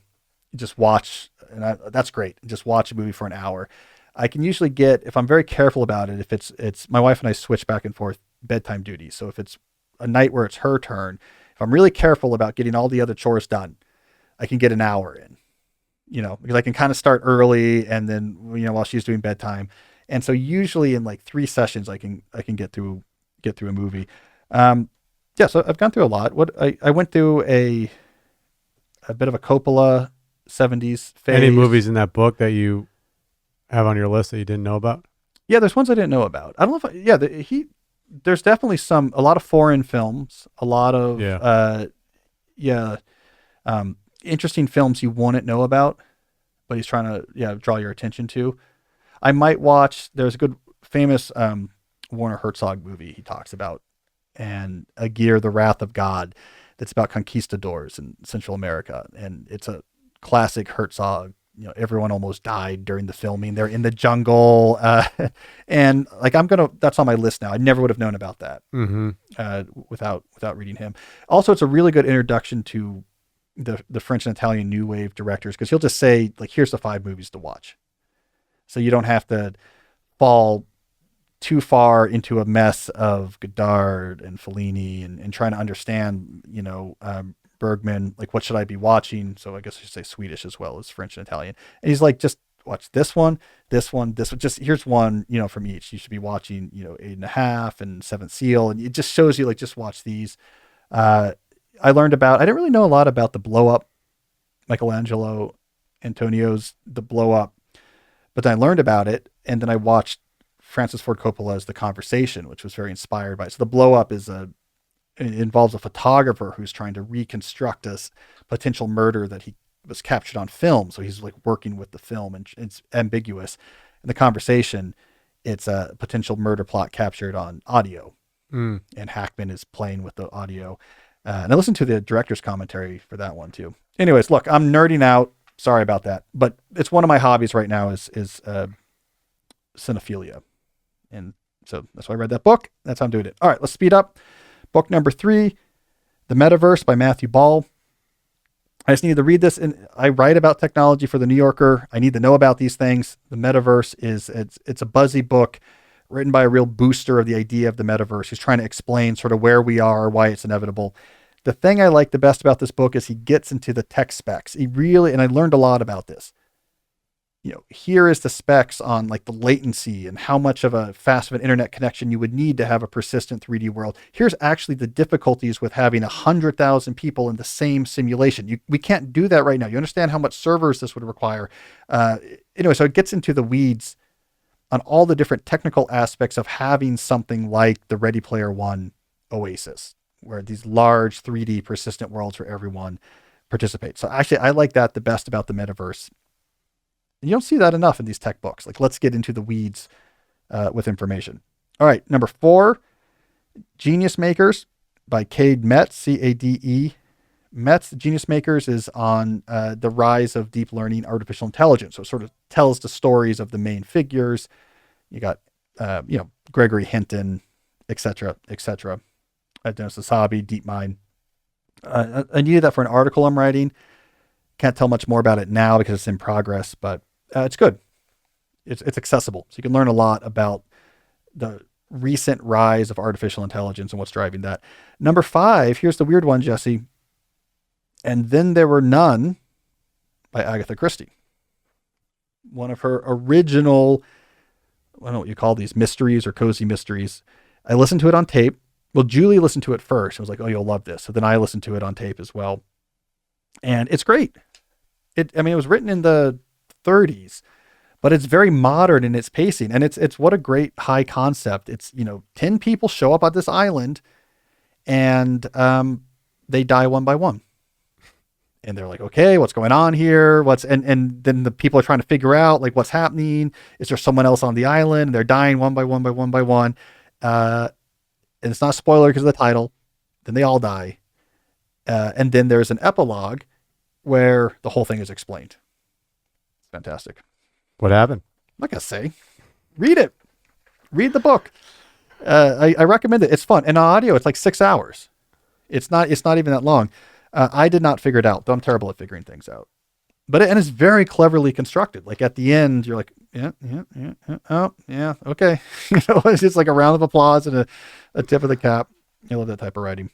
just watch, and that's great. Just watch a movie for an hour. I can usually get, if I'm very careful about it, if it's my wife and I switch back and forth bedtime duties. So if it's a night where it's her turn, if I'm really careful about getting all the other chores done, I can get an hour in, because I can kind of start early and then, while she's doing bedtime. And so usually in like 3 sessions, I can get through a movie. So I've gone through a lot. I went through a bit of a Coppola 70s phase. Any movies in that book that you have on your list that you didn't know about? Yeah, there's ones I didn't know about. I don't know if there's definitely a lot of foreign films, a lot of interesting films you wouldn't know about, but he's trying to draw your attention to. I might watch. There's a good famous Werner Herzog movie he talks about, and Aguirre, The Wrath of God, that's about conquistadors in Central America, and it's a classic Herzog. Everyone almost died during the filming. They're in the jungle, and like that's on my list now. I never would have known about that without reading him. Also, it's a really good introduction to the French and Italian new wave directors, because he'll just say, like, here's the 5 movies to watch, so you don't have to fall too far into a mess of Godard and Fellini and trying to understand, Bergman, like, what should I be watching? So I guess I should say Swedish as well as French and Italian. And he's like, just watch this one. Just here's one, from each. You should be watching, 8.5 and Seventh Seal. And it just shows you, like, just watch these. I didn't really know a lot about the Blow Up, Michelangelo Antonio's The Blow Up, but then I learned about it. And then I watched Francis Ford Coppola's The Conversation, which was very inspired by it. So The Blow Up it involves a photographer who's trying to reconstruct a potential murder that he was captured on film. So he's like working with the film, and it's ambiguous. In The Conversation, it's a potential murder plot captured on audio, and Hackman is playing with the audio. And I listened to the director's commentary for that one too. Anyways, look, I'm nerding out. Sorry about that, but it's one of my hobbies right now is cinephilia. And so that's why I read that book. That's how I'm doing it. All right, let's speed up. Book number 3, The Metaverse by Matthew Ball. I just needed to read this, and I write about technology for the New Yorker. I need to know about these things. The Metaverse it's a buzzy book written by a real booster of the idea of the metaverse. He's trying to explain sort of where we are, why it's inevitable. The thing I like the best about this book is he gets into the tech specs. And I learned a lot about this. Here is the specs on, like, the latency and how much of a fast of an internet connection you would need to have a persistent 3D world. Here's actually the difficulties with having 100,000 people in the same simulation. We can't do that right now. You understand how much servers this would require. Anyway, so it gets into the weeds on all the different technical aspects of having something like the Ready Player One Oasis, where these large 3D persistent worlds where everyone participates. So actually, I like that the best about the metaverse. And you don't see that enough in these tech books. Like, let's get into the weeds with information. All right, number 4, Genius Makers by Cade Metz, C-A-D-E. Metz, Genius Makers, is on the rise of deep learning artificial intelligence. So it sort of tells the stories of the main figures. You got, Gregory Hinton, et cetera, Dennis Wasabi, DeepMind. I needed that for an article I'm writing. Can't tell much more about it now because it's in progress, but it's good. It's accessible. So you can learn a lot about the recent rise of artificial intelligence and what's driving that. Number 5, here's the weird one, Jesse. And Then There Were None by Agatha Christie. One of her original, I don't know what you call these, mysteries or cozy mysteries. I listened to it on tape. Well, Julie listened to it first. I was like, oh, you'll love this. So then I listened to it on tape as well. And it's great. It was written in the 30s, but it's very modern in its pacing. And it's what a great high concept. It's, 10 people show up at this island, and they die one by one. And they're like, okay, what's going on here? And then the people are trying to figure out, like, what's happening. Is there someone else on the island? And they're dying one by one. And it's not a spoiler because of the title. Then they all die. And then there's an epilogue where the whole thing is explained. It's fantastic. What happened? I'm not going to say. Read it. Read the book. I recommend it. It's fun. And on audio, it's like 6 hours. It's not even that long. I did not figure it out, though I'm terrible at figuring things out. But it's very cleverly constructed. Like at the end, you're like, yeah. Oh, yeah. Okay. It's just like a round of applause and a tip of the cap. I love that type of writing.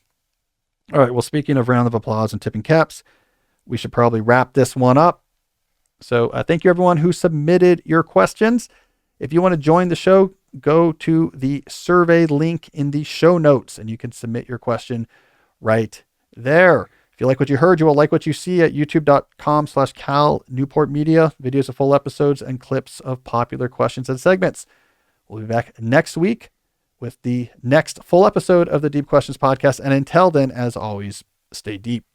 All right. Well, speaking of round of applause and tipping caps, we should probably wrap this one up. So thank you, everyone who submitted your questions. If you want to join the show, go to the survey link in the show notes and you can submit your question right there. If you like what you heard, you will like what you see at youtube.com/Cal Newport Media, videos of full episodes and clips of popular questions and segments. We'll be back next week with the next full episode of the Deep Questions podcast. And until then, as always, stay deep.